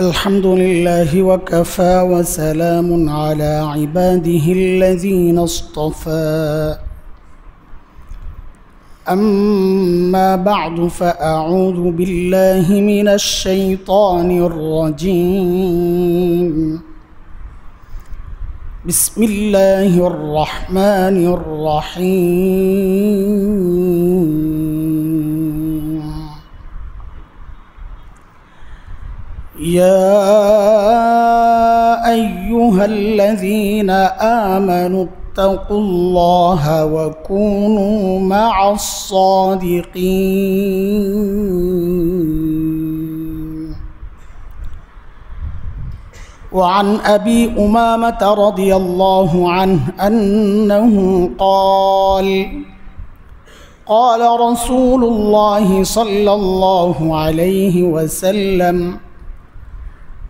الحمد لله وكفى وسلام على عباده الذين اصطفى أما بعد فأعوذ بالله من الشيطان الرجيم بسم الله الرحمن الرحيم يا أيها الذين آمنوا اتقوا الله وكونوا مع الصادقين وعن أبي أمامة رضي الله عنه أنه قال رسول الله صلى الله عليه وسلم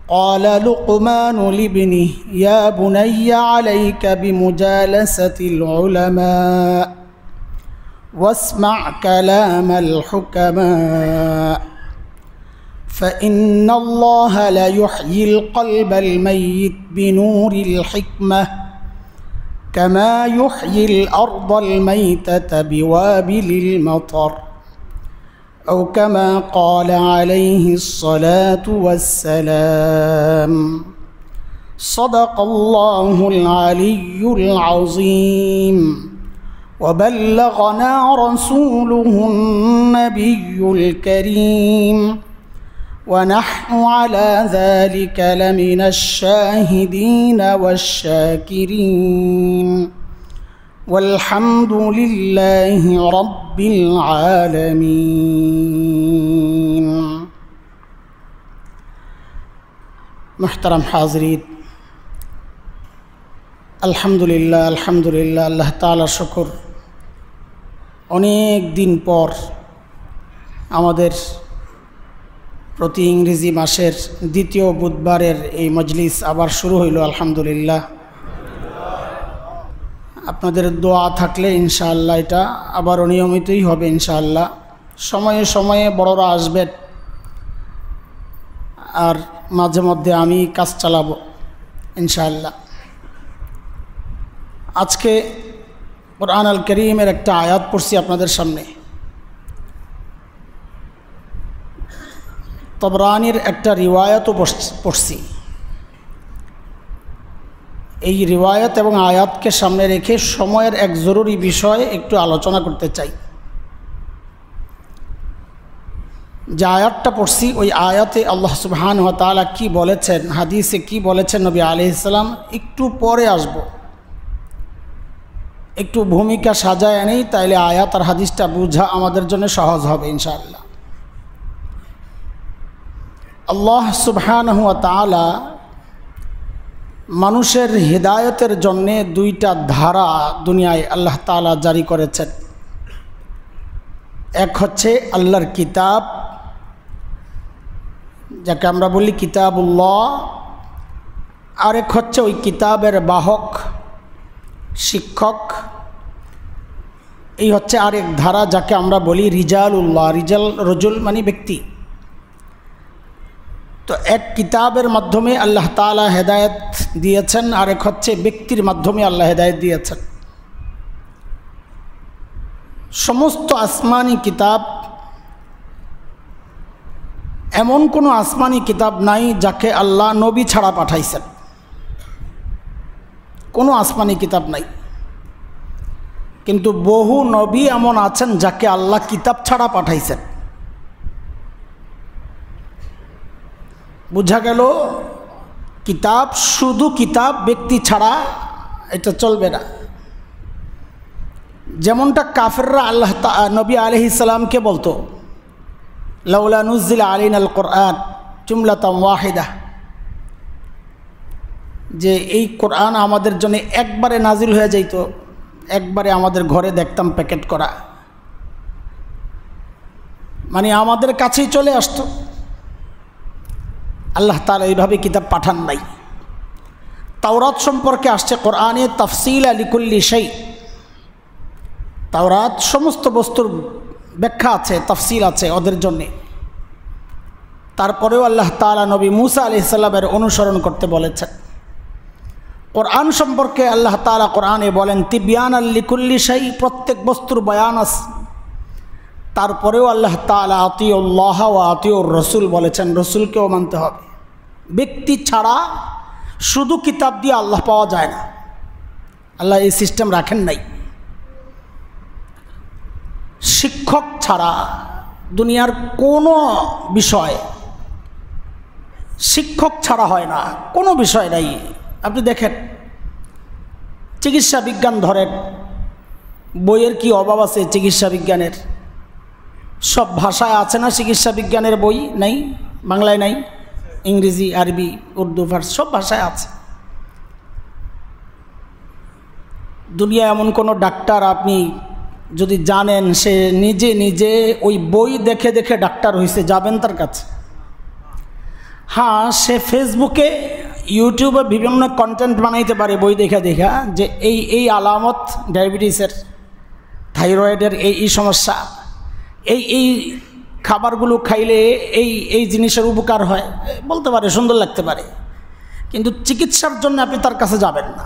قال لقمان لابنه يا بني عليك بمجالسة العلماء واسمع كلام الحكماء فإن الله لا يحيي القلب الميت بنور الحكمة كما يحيي الأرض الميتة بوابل المطر أو كما قال عليه الصلاة والسلام صدق الله العلي العظيم وبلغنا رسوله النبي الكريم ونحن على ذلك لمن الشاهدين والشاكرين والحمد لله رب العالمين محترم حاضرين আলহামদুলিল্লাহ আল্লাহ তাআলা শুকর অনেক দিন পর আমাদের প্রতি ইংরেজি মাসের দ্বিতীয় বুধবারের এই মজলিস আবার শুরু হইল আলহামদুলিল্লাহ। আপনাদের দোয়া থাকলে ইনশাআল্লাহ এটা আবার নিয়মিতই হবে ইনশাআল্লাহ। সময়ে সময়ে বড়রা আসবেন আর মাঝে মধ্যে আমি কাজ চালাবো ইনশাআল্লাহ। আজকে কুরআন আল কারীমের একটা আয়াত পড়ছি আপনাদের সামনে। তবরানির একটা রিওয়ায়াতও পড়ছি। এই রিওয়ায়াত এবং আয়াতকে সামনে রেখে সময়ের এক জরুরি বিষয় একটু আলোচনা করতে চাই। যে আয়াতটা পড়ছি ওই আয়াতে আল্লাহ সুবহানাহু ওয়া তাআলা কি বলেছেন, হাদিসে কি বলেছেন নবী আলাইহিস সালাম, একটু পরে আসব। একটু ভূমিকা সাজায় নেই, তাইলে আয়াত আর হাদিসটা বোঝা আমাদের জন্য সহজ হবে ইনশাআল্লাহ। আল্লাহ সুবহানাহু ওয়া তাআলা মানুষের হিদায়তের জন্যে দুইটা ধারা দুনিয়ায় আল্লাহ তাআলা জারি করেছেন। এক হচ্ছে আল্লাহর কিতাব, যাকে আমরা বলি কিতাবুল্লাহ, আরেক হচ্ছে ওই কিতাবের বাহক শিক্ষক। এই হচ্ছে আরেক ধারা, যাকে আমরা বলি রিজালুল্লাহ। রজুল মানে ব্যক্তি। তো এক কিতাবের মাধ্যমে আল্লাহ তাআলা হেদায়েত দিয়েছেন, আরেক হচ্ছে ব্যক্তির মাধ্যমে আল্লাহ হেদায়েত দিয়েছেন। সমস্ত আসমানি কিতাব, এমন কোনো আসমানি কিতাব নাই যাকে আল্লাহ নবী ছাড়া পাঠাইছেন। কোনো আসমানি কিতাব নাই, কিন্তু বহু নবী এমন আছেন যাকে আল্লাহ কিতাব ছাড়া পাঠাইছেন। বোঝা গেল কিতাব শুধু কিতাব, ব্যক্তি ছাড়া এটা চলবে না। যেমনটা কাফেররা নবী আলাইহিস সালামকে বলতো লাউলা নুজিলা আলাইনাল কুরআন জুমলাতাম ওয়াহিদা, যে এই কোরআন আমাদের জন্য একবারে নাজিল হয়ে যাইত, একবারে আমাদের ঘরে দেখতাম প্যাকেট করা, মানে আমাদের কাছেই চলে আসতো। আল্লাহ তাআলা এইভাবে কিতাব পাঠান নাই। তাওরাত সম্পর্কে আসছে কোরআনে তাফসীলা লিকুল্লি শাই, তাওরাত সমস্ত বস্তুর ব্যাখ্যা আছে, তাফসীল আছে ওদের জন্যে। তারপরেও আল্লাহ তাআলা নবী মুসা আলাইহিস সালামের অনুসরণ করতে বলেছেন। কোরআন সম্পর্কে আল্লাহ তাআলা কোরআনে বলেন তিবয়ানাল লিকুল্লি শাই, প্রত্যেক বস্তুর বয়ান আছে। তারপরেও আল্লাহ তাআলা আতিউল্লাহ ওয়া আতিউর রাসূল বলেছেন, রসুলকেও মানতে হবে। ব্যক্তি ছাড়া শুধু কিতাব দিয়ে আল্লাহ পাওয়া যায় না, আল্লাহ এই সিস্টেম রাখেন নাই। শিক্ষক ছাড়া দুনিয়ার কোনো বিষয় শিক্ষক ছাড়া হয় না, কোনো বিষয় নাই। আপনি দেখেন চিকিৎসা বিজ্ঞান ধরেন, বইয়ের কি অভাব আছে চিকিৎসা বিজ্ঞানের? সব ভাষায় আছে না চিকিৎসা বিজ্ঞানের বই? নাই, বাংলায় নাই, ইংরেজি, আরবি, উর্দু, ফার্সি সব ভাষায় আছে। দুনিয়া এমন কোনো ডাক্তার আপনি যদি জানেন সে নিজে নিজে ওই বই দেখে দেখে ডাক্তার হয়েছে, যাবেন তার কাছে? হ্যাঁ, সে ফেসবুকে ইউটিউবে বিভিন্ন কন্টেন্ট বানাইতে পারে বই দেখা দেখা, যে এই আলামত ডায়াবেটিসের, থাইরয়েডের এই সমস্যা, এই খাবারগুলো খাইলে এই জিনিসের উপকার হয়, বলতে পারে, সুন্দর লাগতে পারে, কিন্তু চিকিৎসার জন্য আপনি তার কাছে যাবেন না।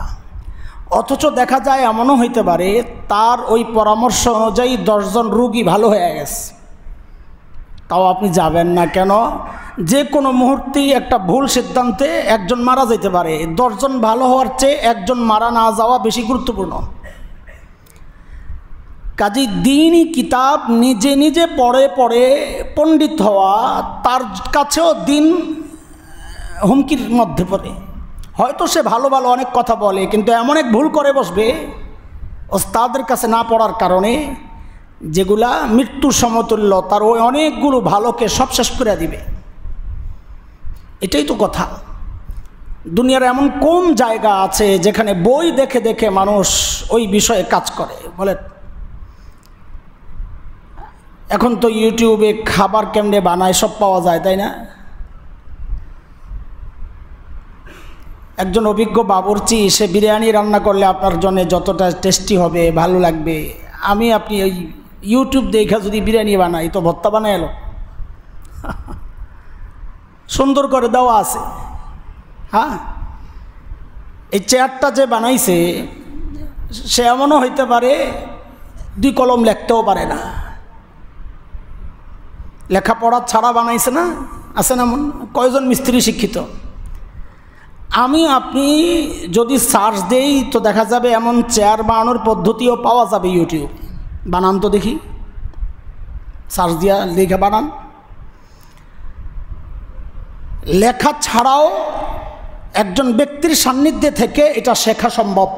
অথচ দেখা যায় এমনও হইতে পারে তার ওই পরামর্শ অনুযায়ী 10 জন রোগী ভালো হয়ে গেছে, তাও আপনি যাবেন না কেন? যে কোনো মুহূর্তেই একটা ভুল সিদ্ধান্তে একজন মারা যেতে পারে। 10 জন ভালো হওয়ার চেয়ে একজন মারা না যাওয়া বেশি গুরুত্বপূর্ণ। কাজী দ্বীনি কিতাব নিজে নিজে পড়ে পড়ে পণ্ডিত হওয়া, তার কাছেও দিন হুমকির মধ্যে পড়ে। হয়তো সে ভালো ভালো অনেক কথা বলে, কিন্তু এমন এক ভুল করে বসবে ওস্তাদের কাছে না পড়ার কারণে, যেগুলা মৃত্যুর সমতুল্য, তার ওই অনেকগুলো ভালোকে সব শেষ করে দিবে। এটাই তো কথা। দুনিয়ার এমন কোন জায়গা আছে যেখানে বই দেখে দেখে মানুষ ওই বিষয়ে কাজ করে? বলে, এখন তো ইউটিউবে খাবার কেমনে বানায় সব পাওয়া যায়, তাই না? একজন অভিজ্ঞ বাবুর্চি, সে বিরিয়ানি রান্না করলে আপনার জন্য যতটা টেস্টি হবে, ভালো লাগবে, আপনি ওই ইউটিউব দেখে যদি বিরিয়ানি বানাই, তো ভর্তা বানায় এলো, সুন্দর করে দেওয়া আছে। হ্যাঁ, এই চেয়ারটা যে বানাইছে সে এমনও হইতে পারে 2 কলম লিখতেও পারে না, লেখাপড়া ছাড়া বানাইছে না? আছে না এমন? কয়জন মিস্ত্রি শিক্ষিত? আপনি যদি সার্চ দেই তো দেখা যাবে এমন চেয়ার বানানোর পদ্ধতিও পাওয়া যাবে ইউটিউব। বানান তো দেখি, সার্চ দিয়া লেখা বানান। লেখা ছাড়াও একজন ব্যক্তির সান্নিধ্যে থেকে এটা শেখা সম্ভব,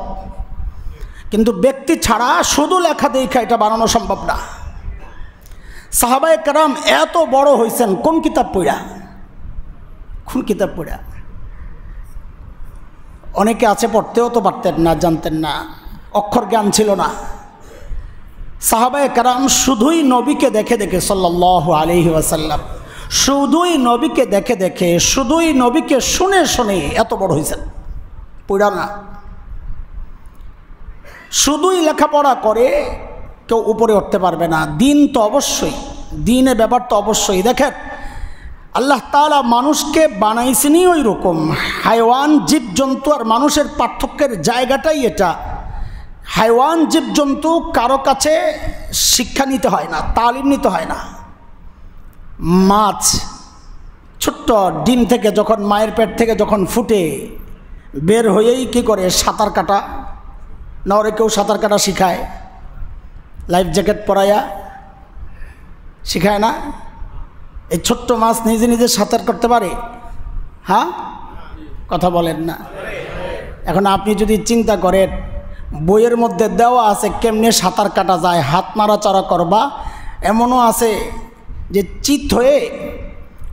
কিন্তু ব্যক্তি ছাড়া শুধু লেখা দেখা এটা বানানো সম্ভব না। সাহাবায়ে কেরাম এত বড় হয়েছেন কোন কিতাব পড়া? কোন কিতাব পড়া? অনেকে আছে পড়তেও তো পারতেন না, জানতেন না, অক্ষর জ্ঞান ছিল না। সাহাবায়ে কেরাম শুধুই নবীকে দেখে দেখে সাল্লাল্লাহু আলাইহি ওয়াসাল্লাম, শুধুই নবীকে দেখে দেখে, শুধুই নবীকে শুনে শুনে এত বড় হয়েছেন, পড়া না। শুধুই লেখাপড়া করে কেউ উপরে উঠতে পারবে না। দিন তো অবশ্যই, দিনের ব্যাপার তো অবশ্যই। দেখেন, আল্লাহ তাআলা মানুষকে বানাইছেনই ওই রকম। হাইওয়ান, জীবজন্তু আর মানুষের পার্থক্যের জায়গাটাই এটা। হাইওয়ান, জীবজন্তু কারো কাছে শিক্ষা নিতে হয় না, তালিম নিতে হয় না। মাছ ছোট্ট ডিম থেকে যখন, মায়ের পেট থেকে যখন ফুটে বের হয়েই কি করে? সাঁতার কাটা। না ওরে কেউ সাঁতার কাটা শিখায়? লাইফ জ্যাকেট পরাইয়া শিখায় না? এই ছোট্ট মাছ নিজে নিজে সাঁতার করতে পারে? হ্যাঁ, কথা বলেন না। এখন আপনি যদি চিন্তা করেন, বইয়ের মধ্যে দেওয়া আছে কেমনে সাঁতার কাটা যায়, হাত নাড়াচাড়া করবা, এমনও আছে যে চিত হয়ে,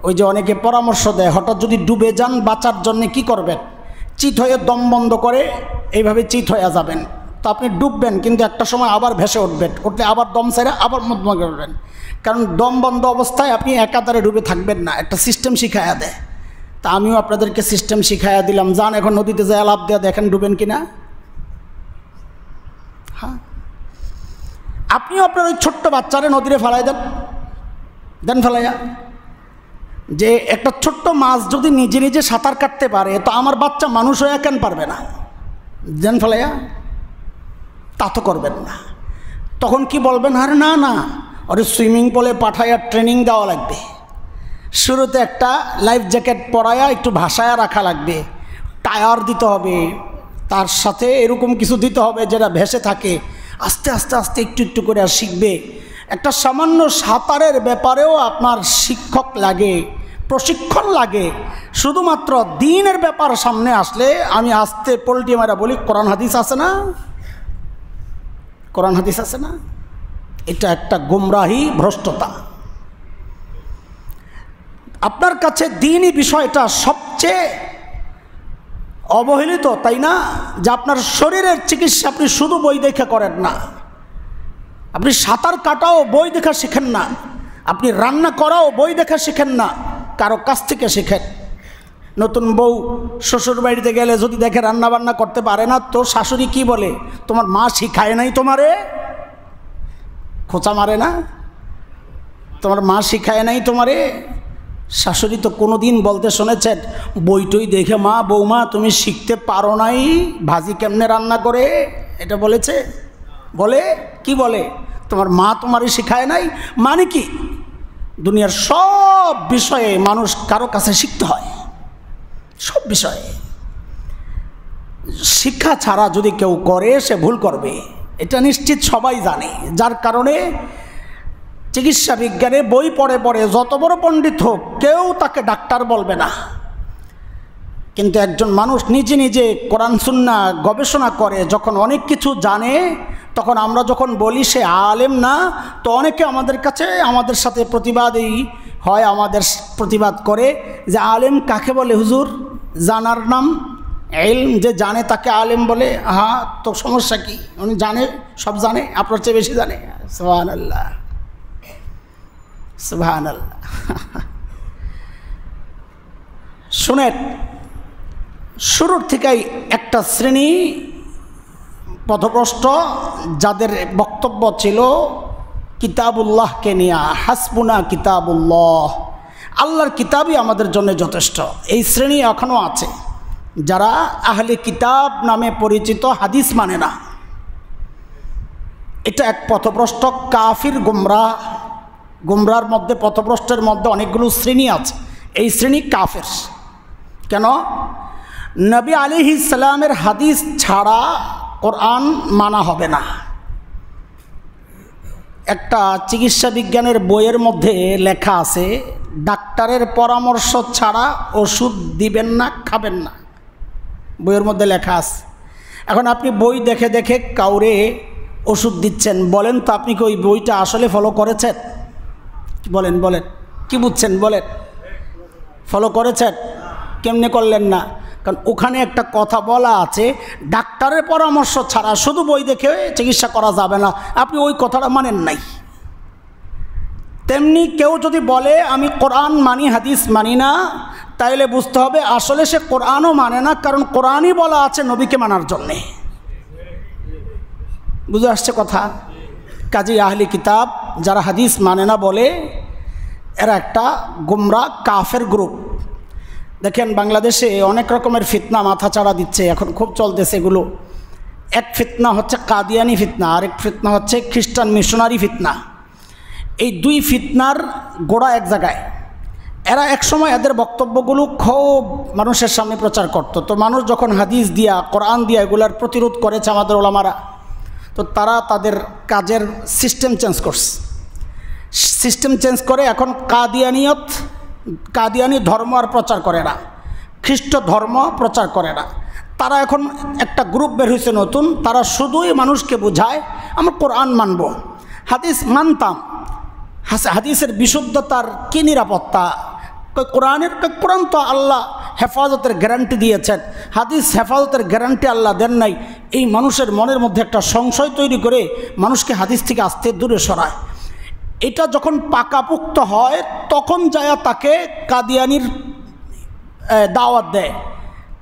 ওই যে অনেকে পরামর্শ দেয়, হঠাৎ যদি ডুবে যান বাঁচার জন্য কি করবেন? চিত হয়ে দম বন্ধ করে এইভাবে চিত হয়ে যাবেন, তো আপনি ডুববেন, কিন্তু একটা সময় আবার ভেসে উঠবেন, উঠলে আবার দম ছেড়ে আবার মধ্যমা করবেন, কারণ দম বন্ধ অবস্থায় আপনি একাধারে ডুবে থাকবেন না। একটা সিস্টেম শিখাইয়া দেয়। তা আমিও আপনাদেরকে সিস্টেম শিখাইয়া দিলাম, যান এখন নদীতে যায় লাফ দেওয়া, দেখেন ডুবেন কিনা। হ্যাঁ, আপনিও আপনার ওই ছোট্ট বাচ্চারে নদীরে ফেলাই দেন, ফেলাইয়া যে একটা ছোট্ট মাছ যদি নিজে নিজে সাঁতার কাটতে পারে তো আমার বাচ্চা মানুষ হয়ে কেন পারবে না? জান ফেলাইয়া তা তো করবেন না। তখন কি বলবেন? আরে না না, ওরে সুইমিং পুলে পাঠাইয়া ট্রেনিং দেওয়া লাগবে, শুরুতে একটা লাইফ জ্যাকেট পরাইয়া একটু ভাসায়া রাখা লাগবে, টায়ার দিতে হবে, তার সাথে এরকম কিছু দিতে হবে যেটা ভেসে থাকে, আস্তে আস্তে আস্তে একটু একটু করে শিখবে। একটা সামান্য সাঁতারের ব্যাপারেও আপনার শিক্ষক লাগে, প্রশিক্ষণ লাগে। শুধুমাত্র দ্বীনের ব্যাপার সামনে আসলে আমি আস্তে পোল্টি মারা বলি, কোরআন হাদিস আছে না? কোরআন হাদিস আছে না? এটা একটা গুমরাহি, ভ্রষ্টতা। আপনার কাছে দ্বীনি বিষয়টা সবচেয়ে অবহেলিত, তাই না? যে আপনার শরীরের চিকিৎসা আপনি শুধু বই দেখে করেন না, আপনি সাঁতার কাটাও বই দেখা শিখেন না, আপনি রান্না করাও বই দেখা শিখেন না, কারো কাছ থেকে শিখেন। নতুন বউ শ্বশুর বাড়িতে গেলে যদি দেখে রান্না বান্না করতে পারে না, তো শাশুড়ি কি বলে? তোমার মা শিখায় নাই তোমারে? খোঁচা মারে না? তোমার মা শিখায় নাই তোমারে? শাশুড়ি তো কোনো দিন বলতে শুনেছেন বইটই দেখে মা বৌমা তুমি শিখতে পারো নাই ভাজি কেমনে রান্না করে? এটা বলেছে? বলে কি বলে? তোমার মা তোমারই শিখায় নাই। মানে কি? দুনিয়ার সব বিষয়ে মানুষ কারো কাছে শিখতে হয়, সব বিষয়ে। শিক্ষা ছাড়া যদি কেউ করে সে ভুল করবে, এটা নিশ্চিত সবাই জানে। যার কারণে চিকিৎসা বিজ্ঞানে বই পড়ে পড়ে যত বড় পণ্ডিত হোক কেউ তাকে ডাক্তার বলবে না। কিন্তু একজন মানুষ নিজে নিজে কোরআন সুন্নাহ গবেষণা করে যখন অনেক কিছু জানে, তখন আমরা যখন বলি সে আলেম না, তো অনেকে আমাদের কাছে আমাদের সাথে প্রতিবাদই হয়, আমাদের প্রতিবাদ করে যে আলেম কাকে বলে হুজুর? জানার নাম ইলম, যে জানে তাকে আলেম বলে। হ্যাঁ, তো সমস্যা কি? উনি জানে, সব জানে, আপনার চেয়ে বেশি জানে। সুবহানাল্লাহ, সুবহানাল্লাহ। শুনেন, শুরুর থেকেই একটা শ্রেণী পথভ্রষ্ট, যাদের বক্তব্য ছিল কিতাবুল্লাহকে নিয়ে, হাসবুনা কিতাবুল্লাহ, আল্লাহর কিতাবই আমাদের জন্য যথেষ্ট। এই শ্রেণী এখনও আছে যারা আহলে কিতাব নামে পরিচিত, হাদিস মানে না। এটা এক পথভ্রষ্ট কাফির গুমরাহ। গুমরার মধ্যে, পথভ্রষ্টের মধ্যে অনেকগুলো শ্রেণী আছে। এই শ্রেণী কাফের। কেন? নবী আলাইহিস সালামের হাদিস ছাড়া কোরআন মানা হবে না। একটা চিকিৎসা বিজ্ঞানের বইয়ের মধ্যে লেখা আছে ডাক্তারের পরামর্শ ছাড়া ওষুধ দিবেন না, খাবেন না। বইয়ের মধ্যে লেখা আছে। এখন আপনি বই দেখে দেখে কাউরে ওষুধ দিচ্ছেন, বলেন তো আপনি কি ওই বইটা আসলে ফলো করেছেন? বলেন বলেন, কি বুঝছেন বলেন? ফলো করেছেন? কেমনে করলেন না? কারণ ওখানে একটা কথা বলা আছে ডাক্তারের পরামর্শ ছাড়া শুধু বই দেখে চিকিৎসা করা যাবে না। আপনি ওই কথাটা মানেন নাই। তেমনি কেউ যদি বলে আমি কোরআন মানি হাদিস মানি না, তাইলে বুঝতে হবে আসলে সে কোরআনও মানে না, কারণ কোরআনই বলা আছে নবীকে মানার জন্যে। বুঝে আসছে কথা? কাজী আহলি কিতাব যারা হাদিস মানে না বলে, এরা একটা গুমরা কাফের গ্রুপ। দেখেন বাংলাদেশে অনেক রকমের ফিতনা মাথা চাড়া দিচ্ছে, এখন খুব চলতেছে এগুলো। এক ফিতনা হচ্ছে কাদিয়ানি ফিতনা, আরেক ফিতনা হচ্ছে খ্রিস্টান মিশনারি ফিতনা। এই দুই ফিতনার গোড়া এক জায়গায়। এরা একসময় এদের বক্তব্যগুলো খুব মানুষের সামনে প্রচার করত। তো মানুষ যখন হাদিস দিয়া, কোরআন দিয়া এগুলার প্রতিরোধ করেছে আমাদের ওলামারা, তো তারা তাদের কাজের সিস্টেম চেঞ্জ করছে। সিস্টেম চেঞ্জ করে এখন কাদিয়ানি ধর্ম আর প্রচার করে না, খ্রিস্ট ধর্ম প্রচার করে না। তারা এখন একটা গ্রুপ বের হয়েছে নতুন, তারা শুধুই মানুষকে বোঝায় আমরা কোরআন মানব, হাদিস মানতাম, হাদিসের বিশুদ্ধতার কী নিরাপত্তা? কোরআন তো আল্লাহ হেফাজতের গ্যারান্টি দিয়েছেন, হাদিস হেফাজতের গ্যারান্টি আল্লাহ দেন নাই। এই মানুষের মনের মধ্যে একটা সংশয় তৈরি করে মানুষকে হাদিস থেকে আস্তে দূরে সরায়। এটা যখন পাকাপোক্ত হয় তখন যায় তাকে কাদিয়ানির দাওয়াত দেয়,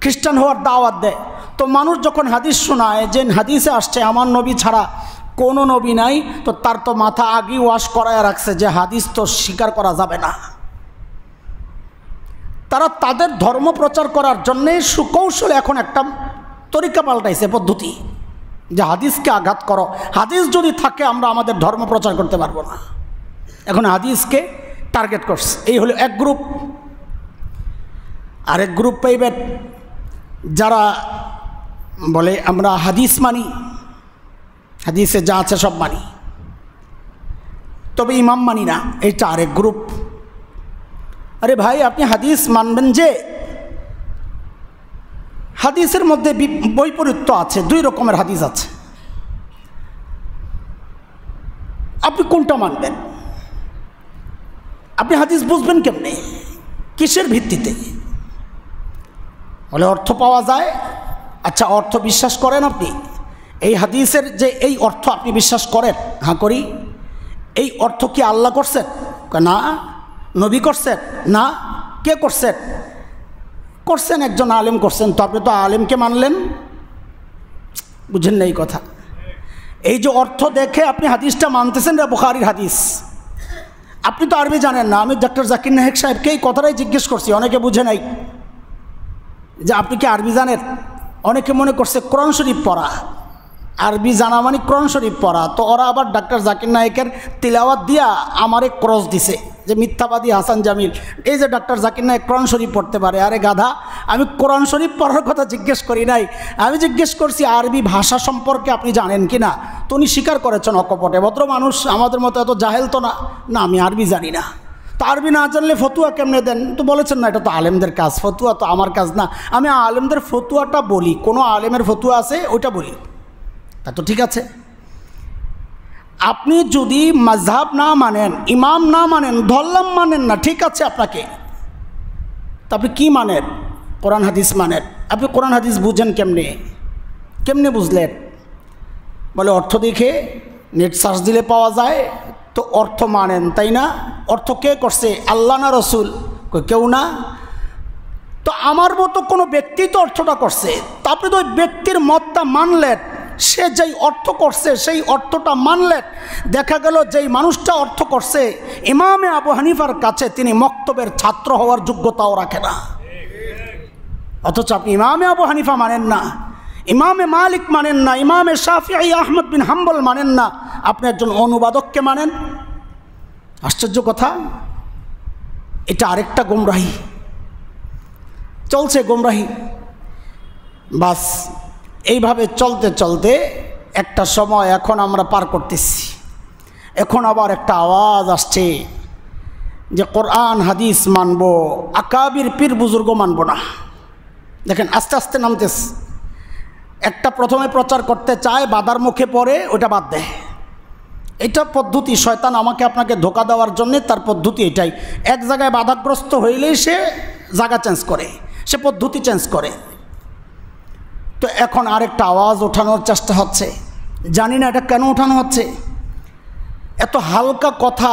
খ্রিস্টান হওয়ার দাওয়াত দেয়। তো মানুষ যখন হাদিস শোনায় যে হাদিসে আসছে আমার নবী ছাড়া কোনো নবী নাই, তো তার তো মাথা আগেই ওয়াশ করায় রাখছে যে হাদিস তো স্বীকার করা যাবে না। তারা তাদের ধর্ম প্রচার করার জন্যে সুকৌশলে এখন একটা তরিকা পাল্টাইছে, পদ্ধতি, যে হাদিসকে আঘাত করো, হাদিস যদি থাকে আমরা আমাদের ধর্ম প্রচার করতে পারবো না। এখন হাদিসকে টার্গেট করছে। এই হলো এক গ্রুপ। আরেক গ্রুপ পাইবেন যারা বলে আমরা হাদিস মানি, হাদিসে যা আছে সব মানি, তবে ইমাম মানি না, এটা আরেক গ্রুপ। আরে ভাই, আপনি হাদিস মানবেন যে হাদিসের মধ্যে বৈপরীত্য আছে, দুই রকমের হাদিস আছে, আপনি কোনটা মানবেন? আপনি হাদিস বুঝবেন কেমনে, কিসের ভিত্তিতে? বলে অর্থ পাওয়া যায়। আচ্ছা, অর্থ বিশ্বাস করেন আপনি? এই হাদিসের যে এই অর্থ আপনি বিশ্বাস করেন? হ্যাঁ করি। এই অর্থ কি আল্লাহ করছেন? না। নবী করছেন? না। কে করছেন? করছেন একজন আলেম করছেন। তো আপনি তো আলেমকে মানলেন, বুঝেন না এই কথা? এই যে অর্থ দেখে আপনি হাদিসটা মানতেছেন, রে বুখারীর হাদিস, আপনি তো আরবি জানেন না। আমি ডক্টর জাকির নায়েক সাহেবকে এই কথাটাই জিজ্ঞেস করছি, অনেকে বুঝে নাই যে আপনি কি আরবি জানেন? অনেকে মনে করছে কোরআন শরীফ পড়া, আরবি জানা মানে কোরআন শরীফ পড়া। তো ওরা আবার ডাক্তার জাকির নায়েকের তিলাওয়াত দিয়া আমারে ক্রস দিছে যে মিথ্যাবাদী হাসান জামিল, এই যে ডাক্তার জাকির নায়েক কোরআন শরীফ পড়তে পারে। আরে গাধা, আমি কোরআন শরীফ পড়ার কথা জিজ্ঞেস করি নাই, আমি জিজ্ঞেস করছি আরবি ভাষা সম্পর্কে আপনি জানেন কি না। তো উনি স্বীকার করেছেন অকপটে, ভদ্র মানুষ, আমাদের মতো এত জাহেল তো না, না আমি আরবি জানি না। তো আরবি না জানলে ফতুয়া কেমনে দেন? তো বলেছেন না এটা তো আলেমদের কাজ, ফতুয়া তো আমার কাজ না। আমি আলেমদের ফতুয়াটা বলি, কোনো আলেমের ফতুয়া আছে ওইটা বলি, তা তো ঠিক আছে। আপনি যদি মাযহাব না মানেন, ইমাম না মানেন, ধরলাম মানেন না, ঠিক আছে আপনাকে, তা আপনি কী মানেন? কোরআন হাদিস মানেন। আপনি কোরআন হাদিস বুঝেন কেমনে? কেমনে বুঝলেন? বলে অর্থ দেখে নেট সার্চ দিলে পাওয়া যায়। তো অর্থ মানেন, তাই না? অর্থ কে করছে? আল্লাহ না রসুল? কেউ না। তো আমার মতো কোনো ব্যক্তি তো অর্থটা করছে। তা আপনি তো ওই ব্যক্তির মতটা মানলেন, সে যেই অর্থ করছে সেই অর্থটা মানলেন। দেখা গেল যেই মানুষটা অর্থ করছে ইমামে আবু হানিফার কাছে তিনি মক্তবের ছাত্র হওয়ার যোগ্যতাও রাখে না, অথচ আপনি ইমামে আবু হানিফা মানেন না, ইমামে মালিক মানেন না, ইমামে শাফিঈ আহমদ বিন হাম্বল মানেন না, আপনি একজন অনুবাদককে মানেন। আশ্চর্য কথা। এটা আরেকটা গোমরাহি চলছে, গোমরাহি। বাস এইভাবে চলতে চলতে একটা সময় এখন আমরা পার করতেছি। এখন আবার একটা আওয়াজ আসছে যে কোরআন হাদিস মানব, আকাবির পীর বুজুর্গ মানব না। দেখেন আস্তে আস্তে নামতেছে। একটা প্রথমে প্রচার করতে চায়, বাধার মুখে পড়ে, ওটা বাদ দেয়। এটা পদ্ধতি, শয়তান আমাকে আপনাকে ধোকা দেওয়ার জন্যে তার পদ্ধতি এটাই। এক জায়গায় বাধাগ্রস্ত হইলেই সে জায়গা চেঞ্জ করে, সে পদ্ধতি চেঞ্জ করে। তো এখন আরেকটা আওয়াজ ওঠানোর চেষ্টা হচ্ছে, জানি না এটা কেন ওঠানো হচ্ছে। এত হালকা কথা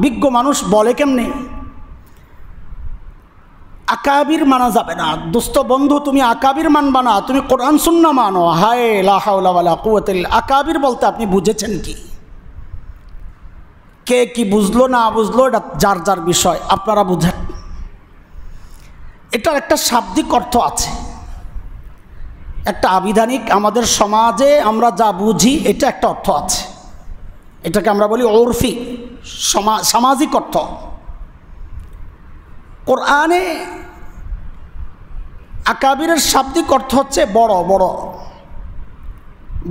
বিজ্ঞ মানুষ বলে কেমনে? আকাবির মানা যাবে না। দোস্ত বন্ধু, তুমি আকাবির মানবা না, তুমি কোরআন সুন্নাহ মানো। হায় লা হাওলা ওয়ালা কুওয়াতা ইল্লা। আকাবির বলতে আপনি বুঝেছেন কি? কে কি বুঝলো না বুঝলো এটা যার যার বিষয়, আপনারা বুঝেন। এটার একটা শাব্দিক অর্থ আছে, একটা আবিধানিক, আমাদের সমাজে আমরা যা বুঝি এটা একটা অর্থ আছে। এটাকে আমরা বলি ওরফি, সামাজিক অর্থ। কোরআনে আকাবিরের শাব্দিক অর্থ হচ্ছে বড় বড়,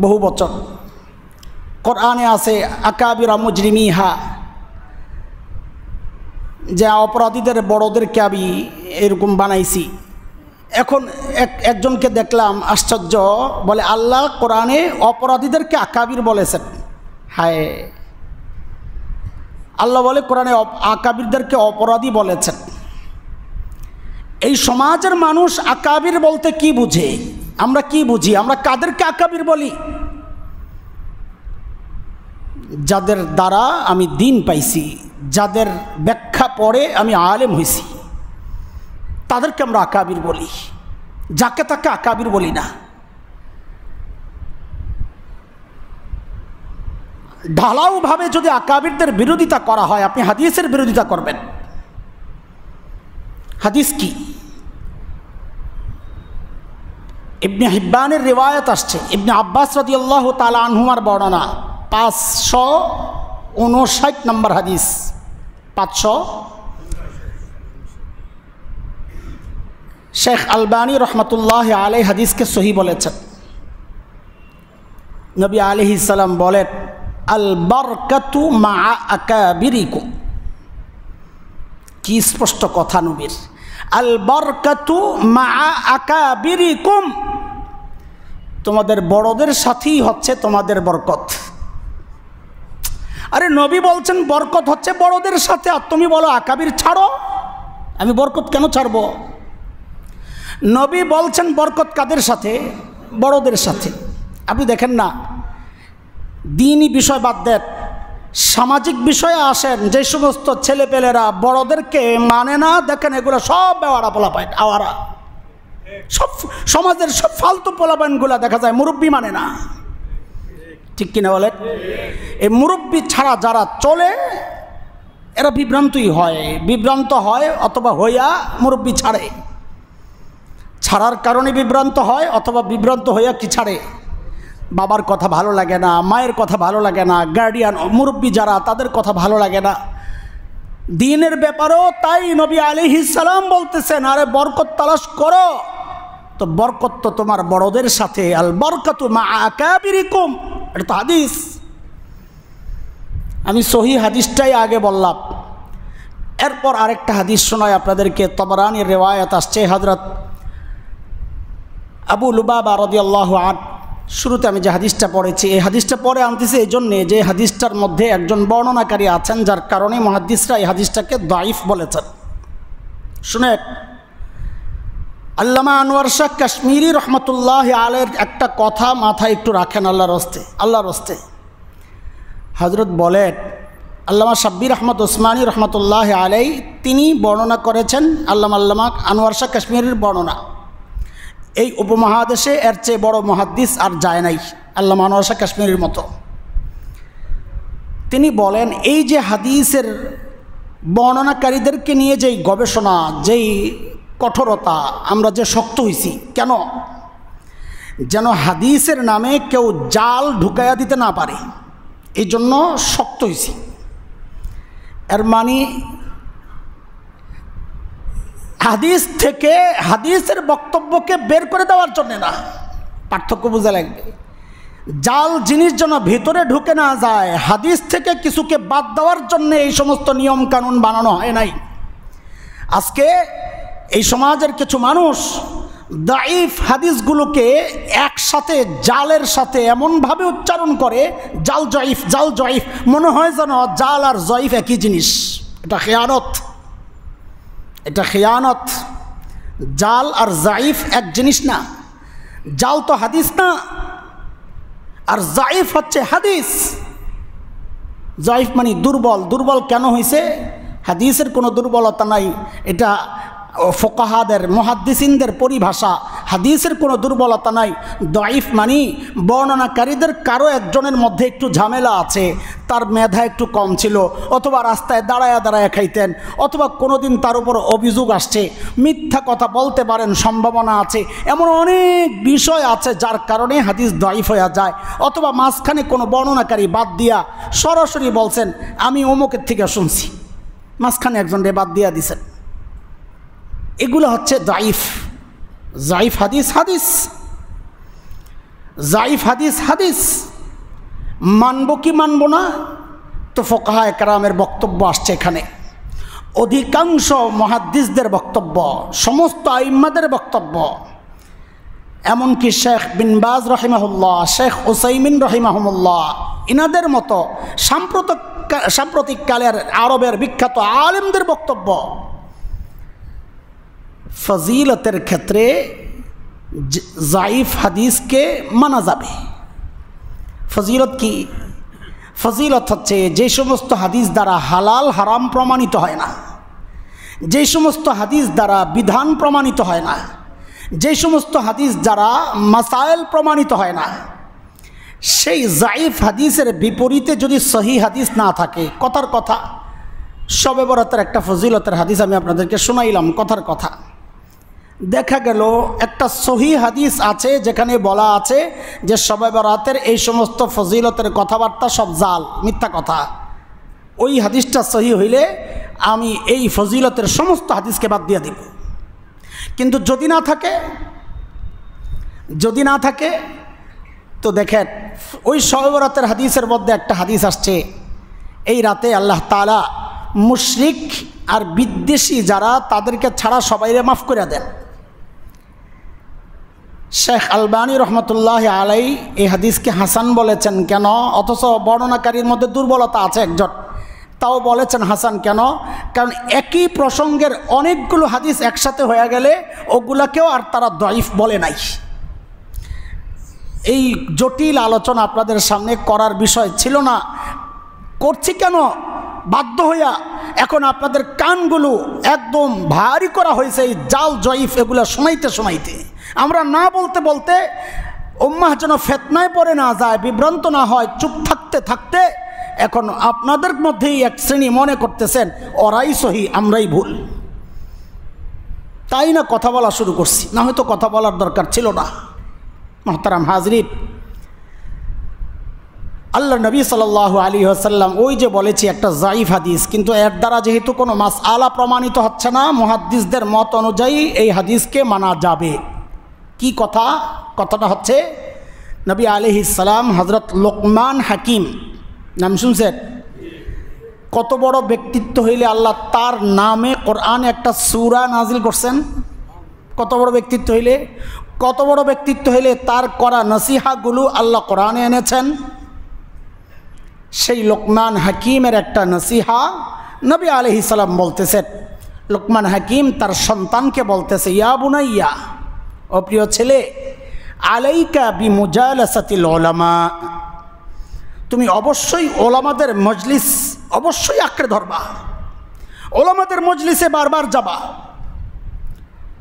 বহু বচন। কোরআনে আছে আকাবিরা মুজরিমিহা, যে অপরাধীদের বড়দেরকে আমি এরকম বানাইছি। এখন একজনকে দেখলাম আশ্চর্য, বলে আল্লাহ কোরআনে অপরাধীদেরকে আকাবির বলেছেন। হায়, আল্লাহ বলে কোরআনে আকাবিরদেরকে অপরাধী বলেছেন। এই সমাজের মানুষ আকাবির বলতে কি বুঝে? আমরা কি বুঝি? আমরা কাদেরকে আকাবির বলি? যাদের দ্বারা আমি দিন পাইছি, যাদের ব্যাখ্যা পড়ে আমি আলেম হয়েছি, তাদেরকে আমরা আকাবির বলি, যাকে তাকে আকাবির বলি না। ঢালাওভাবে যদি আকাবিরদের বিরোধিতা করা হয়, আপনি হাদিসের বিরোধিতা করবেন। হাদিস কি? ইবনে হিব্বানের রিওয়ায়াত আসছে, ইবনে আব্বাস রাদিয়াল্লাহু তাআলা আনহুমার বর্ণনা, 559 নম্বর হাদিস। 500 শেখ আলবানী রহমতুল্লাহ আলাই হাদিসকে সহি বলেছেন। নবী আলাইহিস সালাম বলেন, আল বারকাতু মা আকাবিরিকুম। কি স্পষ্ট কথা নবীর, আল বারকাতু মা আকাবিরিকুম, তোমাদের বড়দের সাথেই হচ্ছে তোমাদের বরকত। আরে নবী বলছেন বরকত হচ্ছে বড়দের সাথে, আর তুমি বলো আকাবির ছাড়ো, আমি বরকত কেন ছাড়বো? নবী বলছেন বরকত কাদের সাথে? বড়দের সাথে। আপনি দেখেন না, দিনই বিষয় বাদ দেন, সামাজিক বিষয়ে আসেন, যে সমস্ত ছেলেপেলেরা বড়দেরকে মানে না, দেখেন এগুলো সব বেওয়ারা পোলাপাইন, আওয়ারা, সব সমাজের সব ফালতু পোলাপাইনগুলো দেখা যায় মুরব্বী মানে না, ঠিক কিনা বলেন? এই মুরব্বী ছাড়া যারা চলে এরা বিভ্রান্ত হয় অথবা হইয়া মুরব্বী ছাড়ার কারণে বিভ্রান্ত হয়, অথবা বিভ্রান্ত হইয়া কি ছাড়ে? বাবার কথা ভালো লাগে না, মায়ের কথা ভালো লাগে না, গার্ডিয়ান মুরব্বী যারা তাদের কথা ভালো লাগে না। দিনের ব্যাপারেও তাই নবী আলাইহিস সালাম বলতেছেন, আরে বরকত তালাশ করো, তো বরকত তো তোমার বড়দের সাথে, আল বরকতু মা আকাবিরিকুম, এটা তো হাদিস। আমি সহি হাদিসটাই আগে বললাম, এরপর আরেকটা হাদিস শোনায় আপনাদেরকে। তবরানির রিওয়ায়াত আসছে, হযরত আবু লুবাবা রাদিয়াল্লাহু আনহু, শুরুতে আমি যে হাদিসটা পড়েছি, এই হাদিসটা পরে আনতেছি এই জন্যে যে হাদিসটার মধ্যে একজন বর্ণনাকারী আছেন, যার কারণে মুহাদ্দিসরা এই হাদিসটাকে দাঈফ বলেছেন। শুনে, আল্লামা আনোয়ার শাহ কাশ্মীরি রহমতুল্লাহ আলাইহির একটা কথা মাথায় একটু রাখেন, আল্লাহর হস্তে। হযরত বলেন, আল্লামা শাব্বির আহমদ ওসমানী রহমতুল্লাহ আলাইহি তিনি বর্ণনা করেছেন আল্লামা আনোয়ার শাহ কাশ্মীরির বর্ণনা। এই উপমহাদেশে এর চেয়ে বড় মুহাদ্দিস আর যায় নাই আল্লামা আনোয়ার শাহ কাশ্মীরির মতো। তিনি বলেন, এই যে হাদিসের বর্ণনাকারীদেরকে নিয়ে যেই গবেষণা, যেই কঠোরতা, আমরা যে শক্ত হইছি কেন? যেন হাদিসের নামে কেউ জাল ঢুকাইয়া দিতে না পারে, এই জন্য শক্ত হইছি। এর মানে হাদিস থেকে হাদিসের বক্তব্যকে বের করে দেওয়ার জন্য না, পার্থক্য বোঝা লাগবে। জাল জিনিস যেন ভিতরে ঢুকে না যায়, হাদিস থেকে কিছুকে বাদ দেওয়ার জন্য এই সমস্ত নিয়ম কানুন বানানো হয় নাই। আজকে এই সমাজের কিছু মানুষ দাঈফ হাদিসগুলোকে একসাথে জালের সাথে এমনভাবে উচ্চারণ করে, জাল জয়ীফ, মনে হয় যেন জাল আর জয়ীফ একই জিনিস। এটা খেয়ানত। জাল আর জয়ীফ এক জিনিস না। জাল তো হাদিস না, আর জয়ীফ হচ্ছে হাদিস। জয়ীফ মানে দুর্বল কেন হয়েছে? হাদিসের কোনো দুর্বলতা নাই, এটা ফোকাহাদের মুহাদ্দিসিনদের পরিভাষা। হাদিসের কোনো দুর্বলতা নাই। দাঈফ মানে বর্ণনাকারীদের কারো একজনের মধ্যে একটু ঝামেলা আছে, তার মেধা একটু কম ছিল, অথবা রাস্তায় দাঁড়ায়া খাইতেন, অথবা কোনোদিন তার উপর অভিযোগ আসছে, মিথ্যা কথা বলতে পারেন, সম্ভাবনা আছে, এমন অনেক বিষয় আছে যার কারণে হাদিস দাঈফ হয়ে যায়। অথবা মাঝখানে কোনো বর্ণনাকারী বাদ দিয়া সরাসরি বলছেন আমি অমুকের থেকে শুনছি, মাঝখানে একজনকে বাদ দিয়া দিছেন, এগুলো হচ্ছে দাঈফ। জাইফ হাদিস মানব কি মানব না, তো ফুকাহায়ে কেরামের বক্তব্য আসছে এখানে। অধিকাংশ মুহাদ্দিসদের বক্তব্য, সমস্ত আইম্মাদের বক্তব্য, এমনকি শেখ বিন বাজ রহিমাহুল্লাহ, শেখ উসাইমিন রহিমাহুল্লাহ, ইনাদের মতো সাম্প্রতিককালের আরবের বিখ্যাত আলেমদের বক্তব্য, ফজিলতের ক্ষেত্রে জাইফ হাদিসকে মানা যাবে। ফজিলত কি? ফজিলত হচ্ছে যে সমস্ত হাদিস দ্বারা হালাল হারাম প্রমাণিত হয় না, যে সমস্ত হাদিস দ্বারা বিধান প্রমাণিত হয় না, যে সমস্ত হাদিস দ্বারা মাসাইল প্রমাণিত হয় না, সেই জাইফ হাদিসের বিপরীতে যদি সহি হাদিস না থাকে, কথার কথা শবে বরাতের একটা ফজিলতের হাদিস আমি আপনাদেরকে শোনাইলাম, কথার কথা। দেখা গেল একটা সহি হাদিস আছে যেখানে বলা আছে যে শবে বরাতের এই সমস্ত ফজিলতের কথাবার্তা সব জাল, মিথ্যা কথা। ওই হাদিসটা সহি হইলে আমি এই ফজিলতের সমস্ত হাদিসকে বাদ দিয়ে দিব। কিন্তু যদি না থাকে তো দেখেন ওই শবে বরাতের হাদিসের মধ্যে একটা হাদিস আসছে, এই রাতে আল্লাহ তাআলা মুশরিক আর বিদ্বেষী যারা তাদেরকে ছাড়া সবাইরে মাফ করে দেন। শেখ আলবানী রহমতুল্লাহ আলাই এই হাদিসকে হাসান বলেছেন। কেন? অথচ বর্ণনাকারীর মধ্যে দুর্বলতা আছে একজন, তাও বলেছেন হাসান কেন? কারণ একই প্রসঙ্গের অনেকগুলো হাদিস একসাথে হয়ে গেলে ওগুলাকেও আর তারা দঈফ বলে নাই। এই জটিল আলোচনা আপনাদের সামনে করার বিষয় ছিল না, করছি কেন? বাধ্য হইয়া। এখন আপনাদের কানগুলো একদম ভারী করা হয়েছে এই জাল জয়ীফ এগুলো শোনাইতে। আমরা না বলতে বলতে উম্মাহ যেন ফিতনায় পড়ে না যায়, বিভ্রান্ত না হয়, চুপ থাকতে এখন আপনাদের মধ্যেই এক শ্রেণী মনে করতেছেন ওরাই সহি আমরাই ভুল, তাই না কথা বলা শুরু করছি। না হয়তো কথা বলার দরকার ছিল না। মুহতারাম হাজরিন, আল্লাহ নবী সাল্লাল্লাহু আলাইহি ওয়াসাল্লাম ওই যে বলেছি একটা যায়ীফ হাদিস, কিন্তু এর দ্বারা যেহেতু কোনো মাসআলা প্রমাণিত হচ্ছে না, মুহাদ্দিসদের মত অনুযায়ী এই হাদিসকে মানা যাবে। কি কথাটা হচ্ছে নবী আলাইহিস সালাম হযরত লোকমান হাকিম নাম শুনছেন? কত বড় ব্যক্তিত্ব হইলে আল্লাহ তার নামে কোরআনে একটা সূরা নাজিল করছেন। কত বড় ব্যক্তিত্ব হইলে তার করা নসিহাগুলো আল্লাহ কোরআনে এনেছেন। সেই লোকমান হাকিমের একটা নসিহা নবী আলাইহিস সালাম বলতেছেন। লোকমান হাকিম তার সন্তানকে বলতেছে, ইয়া বুনাইয়া, ও প্রিয় ছেলে, আলাইকা বিমুজালাসাতিল উলামা, তুমি অবশ্যই ওলামাদের মজলিস অবশ্যই আঁকড়ে ধরবা, ওলামাদের মজলিসে বারবার যাবা।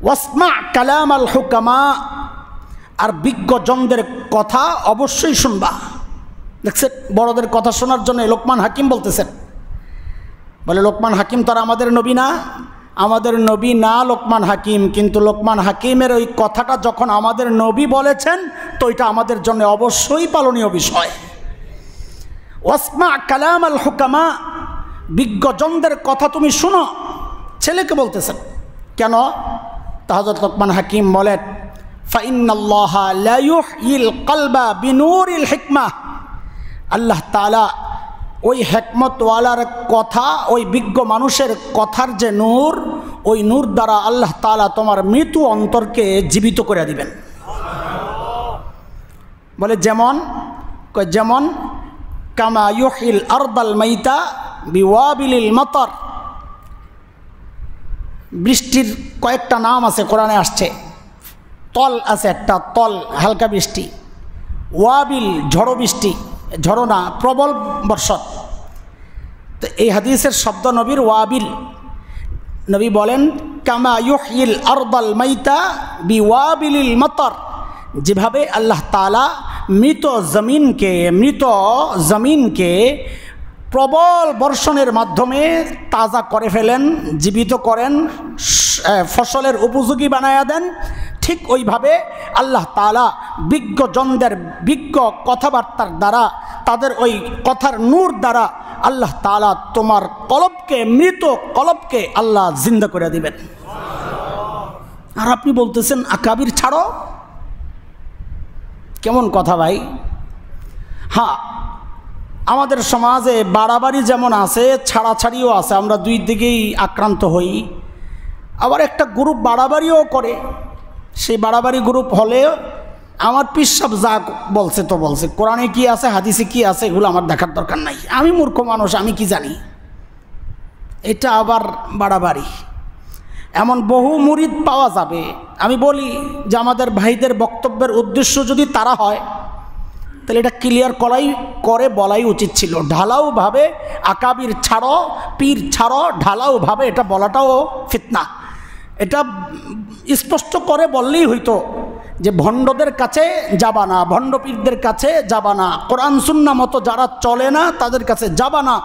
ওয়াসমা কালাম আল হুকামা, আর বিজ্ঞজনদের কথা অবশ্যই শুনবা। দেখছেন, বড়দের কথা শোনার জন্য লোকমান হাকিম বলতেছেন। বলে লোকমান হাকিম তো আর আমাদের নবী না, আমাদের নবী না লোকমান হাকিম, কিন্তু লোকমান হাকিমের ওই কথাটা যখন আমাদের নবী বলেছেন তো এটা আমাদের জন্য অবশ্যই পালনীয় বিষয়। ওয়াসমা কালাম আল হুকামা, বিজ্ঞজনদের কথা তুমি শুনো, ছেলেকে বলতেছেন। কেন? তা হযরত লোকমান হাকিম বলেন, ফাইন্নাল্লাহা লা ইউহয়িল কলবা বিনূরিল হিকমাহ, আল্লাহ তাআলা ওই হিকমতওয়ালার কথা, ওই বিজ্ঞ মানুষের কথার যে নূর, ওই নূর দ্বারা আল্লাহ তাআলা তোমার মৃত্যু অন্তরকে জীবিত করে দিবেন। বলে যেমন কামা ইউহিল আরদাল মাইতা বিওয়াবিলিল মাতার। বৃষ্টির কয়েকটা নাম আছে কোরআনে আসছে। তল আছে একটা, তল হালকা বৃষ্টি, ওয়াবিল ঝড়ো বৃষ্টি, ঝড়ো না প্রবল বর্ষণ। তো এই হাদিসের শব্দ নবীর ওয়াবিল। নবী বলেন কামা ইউহিল আরদাল মাইতা বিওয়াবিলিল মাতার, যেভাবে আল্লাহ তাআলা মৃত জমিনকে প্রবল বর্ষণের মাধ্যমে তাজা করে ফেলেন, জীবিত করেন, ফসলের উপযোগী বানায়া দেন, ঠিক ওইভাবে আল্লাহ তাআলা বিজ্ঞজনদের বিজ্ঞ কথাবার্তার দ্বারা, তাদের ওই কথার নূর দ্বারা আল্লাহ তাআলা তোমার কলবকে, মৃত কলবকে আল্লাহ জিন্দা করে দিবেন। আর আপনি বলতেছেন আকাবির ছাড়ো, কেমন কথা ভাই? হ্যাঁ, আমাদের সমাজে বাড়াবাড়ি যেমন আছে, ছাড়াছাড়িও আছে, আমরা দুই দিকেই আক্রান্ত হই। আবার একটা গ্রুপ বাড়াবাড়িও করে, সেই বাড়াবাড়ি গ্রুপ হলে আমার পীর সাহেব যা বলছে তো বলছে, কোরআনে কি আছে হাদিসে কি আছে এগুলো আমার দেখার দরকার নাই, আমি মূর্খ মানুষ, আমি কি জানি। এটা আবার বাড়াবাড়ি। এমন বহু মুরিদ পাওয়া যাবে। আমি বলি যে আমাদের ভাইদের বক্তব্যের উদ্দেশ্য যদি তারা হয় তাহলে এটা ক্লিয়ার করে বলাই উচিত ছিল। ঢালাওভাবে আকাবির ছাড়ো, পীর ছাড়ো, ঢালাওভাবে এটা বলাটাও ফিতনা। এটা স্পষ্ট করে বললেই হইতো যে ভণ্ডদের কাছে যাবা না, ভণ্ড পীরদের কাছে যাবা না, কোরআন সুন্নাহ মতো যারা চলে না তাদের কাছে যাবা না,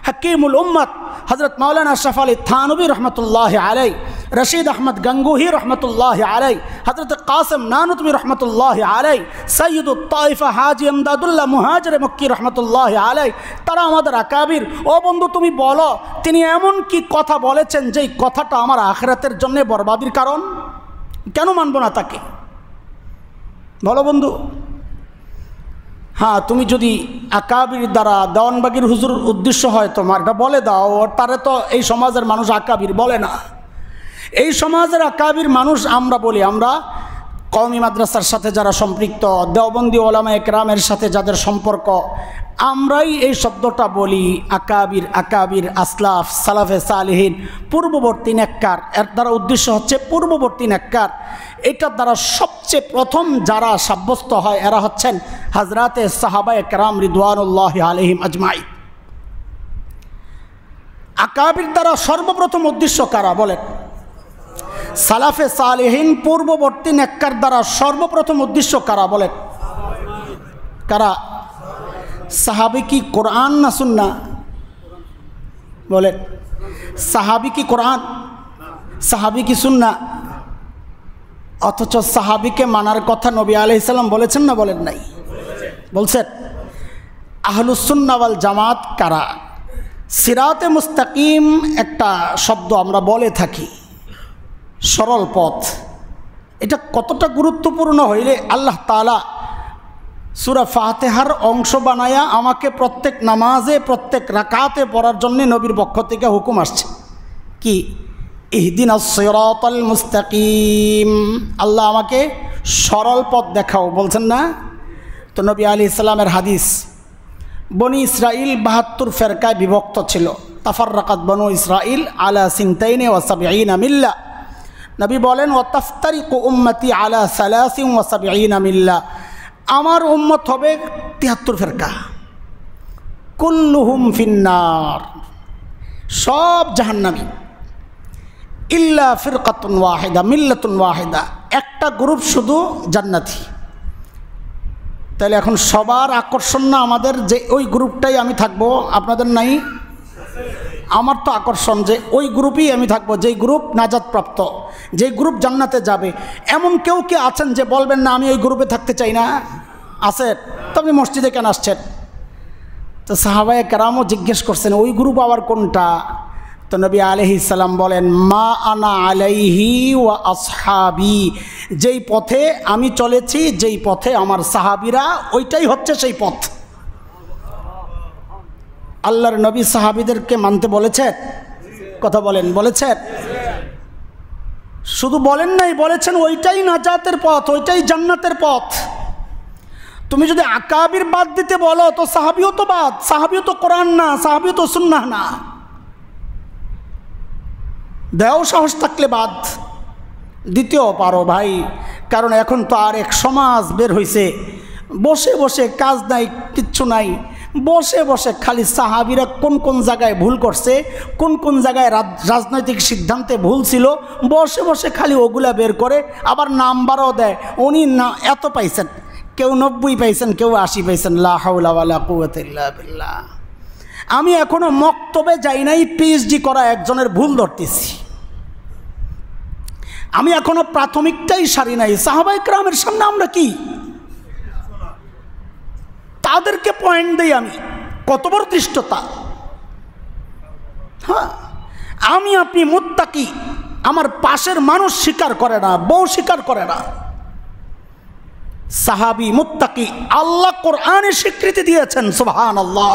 হাকিমুল উম্মাত হযরত মাওলানা আশরাফ আলী থানভী রহমতুল্লাহ আলাই, রশিদ আহমদ গঙ্গোহী রহমতুল্লাহ আলাই, হযরত কাসিম নানুতবী রহমতুল্লাহ আলাই, সৈয়দুত তাইফা হাজি আমদাদুল্লাহ মুহাজির মক্কি রহমতুল্লাহ আলাই, তারা আমাদের আকাবির। ও বন্ধু, তুমি বলো তিনি এমন কি কথা বলেছেন যেই কথাটা আমার আখিরাতের জন্য বরবাদির কারণ? কেন মানব না তাকে? বলো বন্ধু। হ্যাঁ, তুমি যদি আকাবির দ্বারা দেওয়ানবাগির হুজুর উদ্দেশ্য হয় তোমার, এটা বলে দাও। তারে তো এই সমাজের মানুষ আকাবির বলে না। এই সমাজের আকাবির মানুষ আমরা বলি, আমরা কওমি মাদ্রাসার সাথে যারা সম্পৃক্ত, দেওবন্দি ওলামায়ে কেরামের সাথে যাদের সম্পর্ক, আমরাই এই শব্দটা বলি আকাবির। আকাবির, আসলাফ, সালাফে সালেহিন, পূর্ববর্তী নেককার। এর দ্বারা উদ্দেশ্য হচ্ছে পূর্ববর্তী নেককার। এটার দ্বারা সবচেয়ে প্রথম যারা সাব্যস্ত হয় এরা হচ্ছেন হযরতে সাহাবায়ে কেরাম রিদওয়ানুল্লাহি আলাইহিম আজমাইন। আকাবির দ্বারা সর্বপ্রথম উদ্দেশ্য কারা বলেন? সালাফে সালেহিন, পূর্ববর্তী নেককার দ্বারা সর্বপ্রথম উদ্দেশ্য কারা বলেন? কারা? সাহাবী কি কোরআন না সুন্নাহ? বলেন, সাহাবী কি কোরআন? সাহাবী কি সুন্নাহ? অথচ সাহাবীকে মানার কথা নবী আলাইহিস সালাম বলেছেন না বলেন নাই? বলছেন। আহলুস সুন্নাহ ওয়াল জামাত কারা? সিরাতে মুস্তাকিম একটা শব্দ আমরা বলে থাকি, সরল পথ। এটা কতটা গুরুত্বপূর্ণ হইলে আল্লাহ তাআলা সূরা ফাতিহার অংশ বানায়া আমাকে প্রত্যেক নামাজে প্রত্যেক রাকাতে পড়ার জন্য নবীর পক্ষ থেকে হুকুম আসছে কি? ইহদিনাস সিরাতাল মুস্তাকিম। আল্লাহ আমাকে সরল পথ দেখাও বলছেন না? তো নবী আলাইহিস সালামের হাদিস, বনি ইসরাইল 72 ফেরকায় বিভক্ত ছিল। তাফাররাকাত বনু ইসরাইল আলা সিনতাইনি ওয়া সাবঈনা মিল্লা। নবী বলেন, ওয়া তাফতারিকু উম্মতি আলা 73 মিল্লা। আমার উম্মত হবে 73 ফেরকা। কুল্লুহুম ফিন্নার, সব জাহান্নামী। ইল্লা ফিরকাতুন ওয়াহিদা মিল্লাতুন ওয়াহিদা, একটা গ্রুপ শুধু জান্নাতি। তাহলে এখন সবার আকর্ষণ না আমাদের যে ওই গ্রুপটাই আমি থাকবো? আপনাদের নাই? আমার তো আকর্ষণ যে ওই গ্রুপেই আমি থাকবো, যেই গ্রুপ নাজাতপ্রাপ্ত, যেই গ্রুপ জান্নাতে যাবে। এমন কেউ কি আছেন যে বলবেন না আমি ওই গ্রুপে থাকতে চাই না? আছেন? তো আপনি মসজিদে কেন আসছেন? তো সাহাবায়ে কেরামও জিজ্ঞেস করছেন ওই গ্রুপ আবার কোনটা? তো নবী আলাইহিস সালাম বলেন, মা আনা আলাইহি ওয়া আসহাবি, যেই পথে আমি চলেছি, যেই পথে আমার সাহাবীরা, ওইটাই হচ্ছে সেই পথ। আল্লাহর নবী সাহাবীদেরকে মানতে বলেছেন? কথা বলেন, বলেছেন? শুধু বলেন নাই, বলেছেন ওইটাই নাজাতের পথ, ওইটাই জান্নাতের পথ। তুমি যদি আকাবির বাদ দিতে বলো তো সাহাবীও তো বাদ, সাহাবীও তো কোরআন না, সাহাবীও তো সুন্নাহ না। দেও সাহস থাকলে বাদ দিতেও পারো ভাই, কারণ এখন তো আর এক সমাজ বের হয়েছে, বসে বসে কাজ নাই, কিচ্ছু নাই, বসে বসে খালি সাহাবীরা কোন কোন জায়গায় ভুল করছে, কোন কোন জায়গায় রাজনৈতিক সিদ্ধান্তে ভুল ছিল, বসে বসে খালি ওগুলা বের করে, আবার নাম্বারও দেয়। উনি না এত পাইছেন, কেউ 90 পাইছেন, কেউ 80 পাইছেন। লা হাওলা ওয়ালা কুওয়াতা ইল্লা বিল্লাহ। আমি এখনো মক্তবে যাই নাই, পিএইচডি করা একজনের ভুল ধরতেছি। আমি এখনো প্রাথমিকটাই সারি নাই। সাহাবায়ে কেরামের সামনে আমরা কি? তাদেরকে পয়েন্ট দেই আমি, কত বড় দৃষ্টতা। হ্যাঁ, আমি আপনি মুত্তাকি, আমার পাশের মানুষ স্বীকার করে না, বউ স্বীকার করে না। সাহাবী মুত্তাকি, আল্লাহ কোরআনে স্বীকৃতি দিয়েছেন, সুবহানাল্লাহ।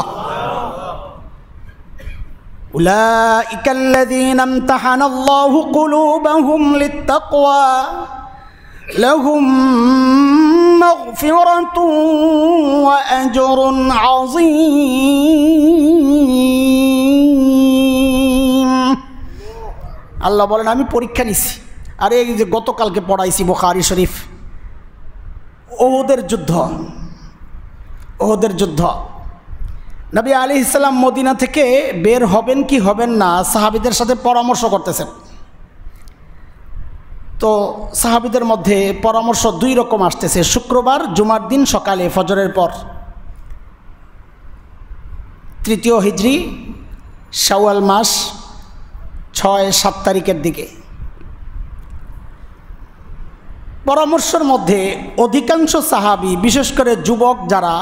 أولئك الذين امتحن الله قلوبهم للتقوى لهم مغفرة وأجر عظيم। আল্লাহ বলেন আমি পরীক্ষা নিছি। আরে এই যে গতকালকে পড়াইছি বুখারী শরীফ, ওহুদের যুদ্ধ। নবী আলাইহিস সালাম মদিনা থেকে বের হবেন কি হবেন না সাহাবীদের সাথে পরামর্শ করতেছেন। তো সাহাবীদের মধ্যে পরামর্শ 2 রকম আসতেছে। শুক্রবার জুমার দিন সকালে ফজরের পর, 3য় হিজরি শাওয়াল মাস 6-7 তারিখের দিকে। পরামর্শের মধ্যে অধিকাংশ সাহাবী, বিশেষ করে যুবক যারা,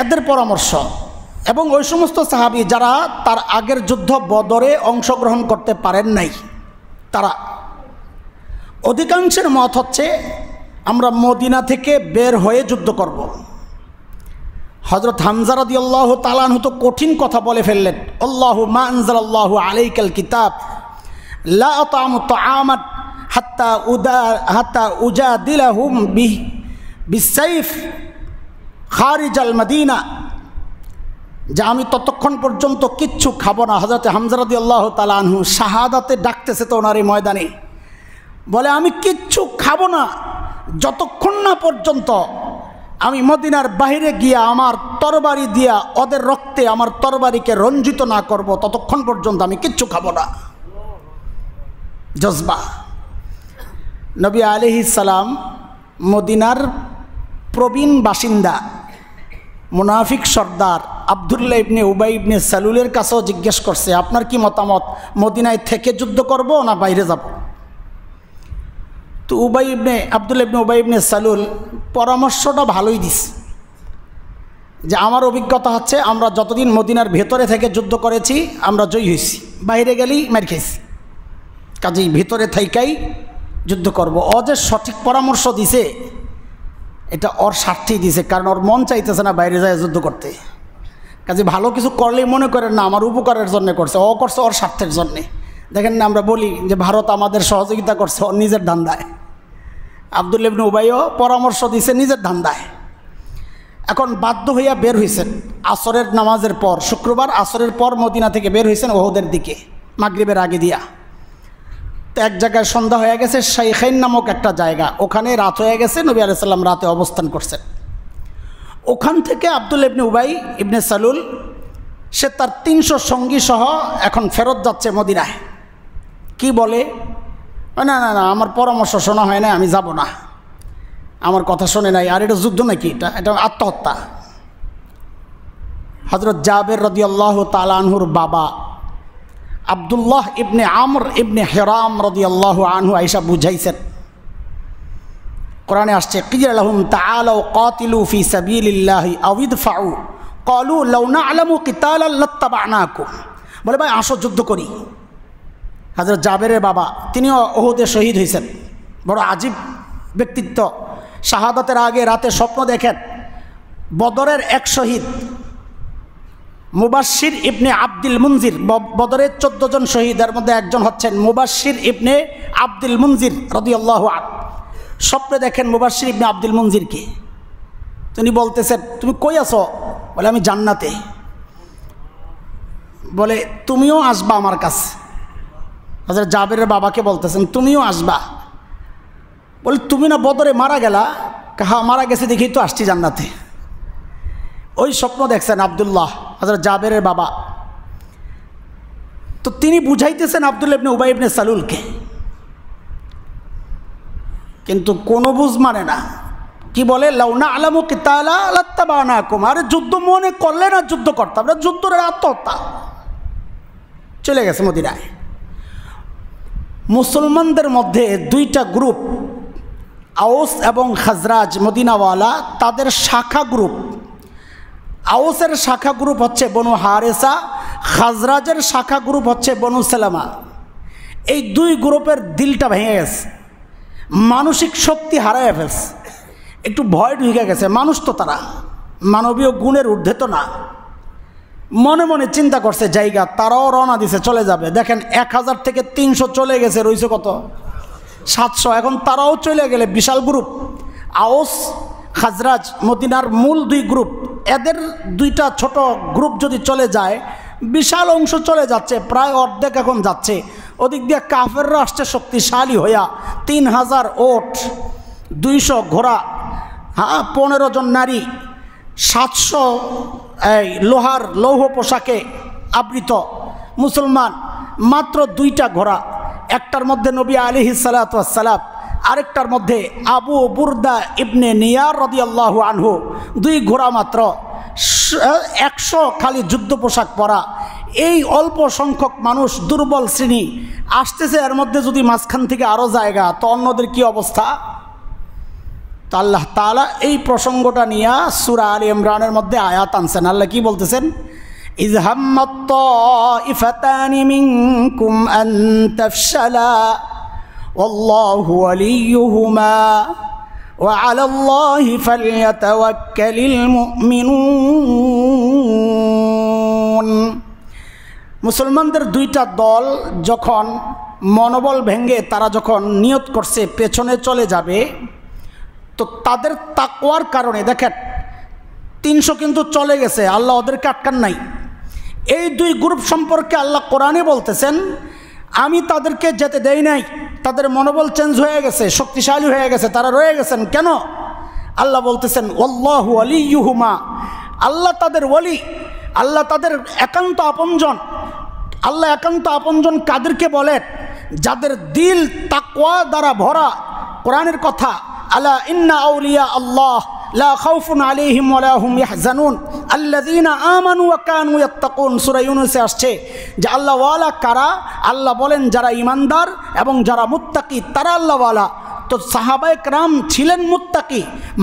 এদের পরামর্শ এবং ওই সমস্ত সাহাবী যারা তার আগের যুদ্ধ বদরে অংশগ্রহণ করতে পারেন নাই, তারা অধিকাংশের মত হচ্ছে আমরা মদিনা থেকে বের হয়ে যুদ্ধ করব। হযরত হামজা রাদিয়াল্লাহু তাআলা আনহু তো কঠিন কথা বলে ফেললেন, আল্লাহু মা আনজালাল্লাহু আলাইকাল কিতাব লা আতামু তাআমান হাত্তা উজাদিলাহুম বিসাইফ খারিজাল মদিনা, যে আমি ততক্ষণ পর্যন্ত কিচ্ছু খাবো না। হযরত হামজা রাদিয়াল্লাহু তাআলা আনহু শাহাদাতে ডাকতেছে তো ওনার এই ময়দানে, বলে আমি কিচ্ছু খাবো না যতক্ষণ না পর্যন্ত আমি মদিনার বাইরে গিয়া আমার তরবারি দিয়া ওদের রক্তে আমার তরবারিকে রঞ্জিত না করব, ততক্ষণ পর্যন্ত আমি কিচ্ছু খাবো না। জজবা। নবী আলাইহিস সালাম মদিনার প্রবীণ বাসিন্দা মুনাফিক সর্দার আব্দুল্লাহ ইবনে উবাই ইবনে সালুলের কাছেও জিজ্ঞেস করছে, আপনার কি মতামত, মদিনায় থেকে যুদ্ধ করব না বাইরে যাব? তো আব্দুল্লাহ ইবনে উবাই ইবনে সালুল পরামর্শটা ভালোই দিস, যে আমার অভিজ্ঞতা হচ্ছে আমরা যতদিন মদিনার ভেতরে থেকে যুদ্ধ করেছি আমরা জয়ী হয়েছি, বাইরে গেলেই মার খেয়েছি, কাজেই ভেতরে থাইকাই যুদ্ধ করব। ও যে সঠিক পরামর্শ দিছে এটা ওর স্বার্থেই দিছে, কারণ ওর মন চাইতেছে না বাইরে যায় যুদ্ধ করতে। কাজে ভালো কিছু করলেই মনে করেন না আমার উপকারের জন্য করছে, ও করছে ওর স্বার্থের জন্যে। দেখেন না, আমরা বলি যে ভারত আমাদের সহযোগিতা করছে ওর নিজের ধান্দায়। আব্দুল্লাহ ইবনে উবাইও পরামর্শ দিছে নিজের ধান্দায়। এখন বাধ্য হইয়া বের হয়েছেন আসরের নামাজের পর, শুক্রবার আসরের পর মদিনা থেকে বের হয়েছেন ওহুদের দিকে মাগরিবের আগে দিয়া। তো এক জায়গায় সন্ধ্যা হয়ে গেছে, শাইখাইন নামক একটা জায়গা, ওখানে রাত হয়ে গেছে, নবী আলাইহিস সালাম রাতে অবস্থান করছেন। ওখান থেকে আব্দুল্লাহ ইবনে উবাই ইবনে সালুল সে তার 300 সঙ্গী সহ এখন ফেরত যাচ্ছে মদিনায়। কি বলে, না না না আমার পরামর্শ শোনা হয় না, আমি যাব না, আমার কথা শোনে নাই, আর এটা যুদ্ধ নাকি, এটা আত্মহত্যা। হযরত জাবের রাদিয়াল্লাহু তাআলা আনহুর বাবা আব্দুল্লাহ ইবনে আমর ইবনে হিরাম রাদিয়াল্লাহু আনহু আয়েশা বুঝাইছেন, কোরআনে আসছে কিলা লাহুম তাআলাউ কাতিলু ফি সাবিলিল্লাহি আও ইদফাউ ক্বালু লাউ না'লামু কিতালান লাত্তাবা'নাকুম, বলে ভাই আসো যুদ্ধ করি। হযরত জাবেরের বাবা তিনিও ওহুদে শহীদ হয়েছেন, বড় আজীব ব্যক্তিত্ব। শাহাদাতের আগে রাতে স্বপ্ন দেখেন বদরের এক শহীদ মুবাশশির ইবনে আব্দুল মুনজির, বদরের 14 জন শহীদের মধ্যে একজন হচ্ছেন মুবাশশির ইবনে আব্দুল মুনজির রাদিয়াল্লাহু আনহু। স্বপ্নে দেখেন মুবাশশির ইবনে আব্দুল মুনজিরকে, তিনি বলতেছেন তুমি কই আছো? বলে আমি জান্নাতে। বলে তুমিও আসবা আমার কাছে। হযরত জাবেরের বাবাকে বলতেছেন তুমিও আসবা। বলে তুমি না বদরে মারা গেলা? হ্যাঁ মারা গেছে দেখেই তো আসছি জান্নাতে। ওই স্বপ্ন দেখছেন আব্দুল্লাহ, হযরত জাবেরের বাবা। তো তিনি বুঝাইতেছেন আব্দুল্লাহ ইবনে উবাই ইবনে সালুলকে, কিন্তু কোনো বুঝ মানে না। কি বলে, লাউ না'লামু কিতালা লাত্তাবা'নাকুম, আরে যুদ্ধ মনে করলে না যুদ্ধ করতাম না, যুদ্ধের আত্মহত্যা। চলে গেছে মদিনায়। মুসলমানদের মধ্যে 2টা গ্রুপ, আউস এবং খাজরাজ মদিনাওয়ালা, তাদের শাখা গ্রুপ। আউসের শাখা গ্রুপ হচ্ছে বনু হারেসা, খাজরাজের শাখা গ্রুপ হচ্ছে বনু সালামা। এই 2 গ্রুপের দিলটা ভেঙে গেছে, মানসিক শক্তি হারায় ফেলছে, একটু ভয় ঢুকে গেছে। মানুষ তো তারা মানবীয় গুণের ঊর্ধ্বে তো না। মনে মনে চিন্তা করছে জায়গা, তারাও রওনা দিছে চলে যাবে। দেখেন 1000 থেকে 300 চলে গেছে, রয়েছে কত 700। এখন তারাও চলে গেলে বিশাল গ্রুপ। আউস খাজরাজ মদিনার মূল 2 গ্রুপ, এদের 2টা ছোট গ্রুপ যদি চলে যায় বিশাল অংশ চলে যাচ্ছে, প্রায় অর্ধেক এখন যাচ্ছে। ওদিক দিয়ে কাফেররা আসছে শক্তিশালী হইয়া, 3000 ওট, 200 ঘোড়া, হ্যাঁ 15 জন নারী, 700 এই লৌহ পোশাকে আবৃত মুসলমান, মাত্র 2টা ঘোড়া। একটার মধ্যে নবী আলাইহিস সালাতু ওয়াস সালাম, আরেকটার মধ্যে আবু বুরদা ইবনে নিয়ার রাদিয়াল্লাহু আনহু। 2 ঘোড়া মাত্র, 100 খালি যুদ্ধ পোশাক পরা এই অল্প সংখ্যক মানুষ, দুর্বল শ্রেণী আসতেছে, এর মধ্যে যদি মাঝখান থেকে আরও জায়গা, তো অন্যদের কি অবস্থা? তো আল্লাহ তাআলা এই প্রসঙ্গটা নিয়ে সূরা আলে ইমরানের মধ্যে আয়াত আনছেন। আল্লাহ কি বলতেছেন? ইয হাম্মাত তাইফাতানি মিনকুম আন তাফশালা ওয়াল্লাহু ওয়ালিয়ুহুমা ওয়া আলাল্লাহি ফালইয়াতাওয়াক্কালিল মুমিনুন। মুসলমানদের দুইটা দল যখন মনোবল ভেঙে তারা যখন নিয়ত করছে পেছনে চলে যাবে, তো তাদের তাকওয়ার কারণে দেখেন 300 কিন্তু চলে গেছে, আল্লাহ ওদেরকে আটকান নাই। এই দুই গ্রুপ সম্পর্কে আল্লাহ কোরআনে বলতেছেন, আমি তাদেরকে যেতে দেই নাই, তাদের মনোবল চেঞ্জ হয়ে গেছে, শক্তিশালী হয়ে গেছে, তারা রয়ে গেছেন। কেন? আল্লাহ বলতেছেন ওয়াল্লাহু ওয়ালিয়ুহুমা, আল্লাহ তাদের ওয়ালি, আল্লাহ তাদের একান্ত আপনজন। আল্লাহ একান্ত আপনজন কাদেরকে বলেন? যাদের দিল তাকওয়া দ্বারা ভরা। কোরআনের কথা, আলা ইন্না আউলিয়া আল্লাহ লা খাউফুন আলাইহিম ওয়া লা হুম ইয়াহজানুন আল্লাযীনা আমানু ওয়া কানু ইয়াত্তাকুন। সূরা ইউনূসে আসছে যে আল্লাহ ওয়ালা কারা? আল্লাহ বলেন যারা ঈমানদার এবং যারা মুত্তাকি তারা আল্লাহ ওয়ালা। তো সাহাবায়ে কেরাম ছিলেন মুত্তাকি,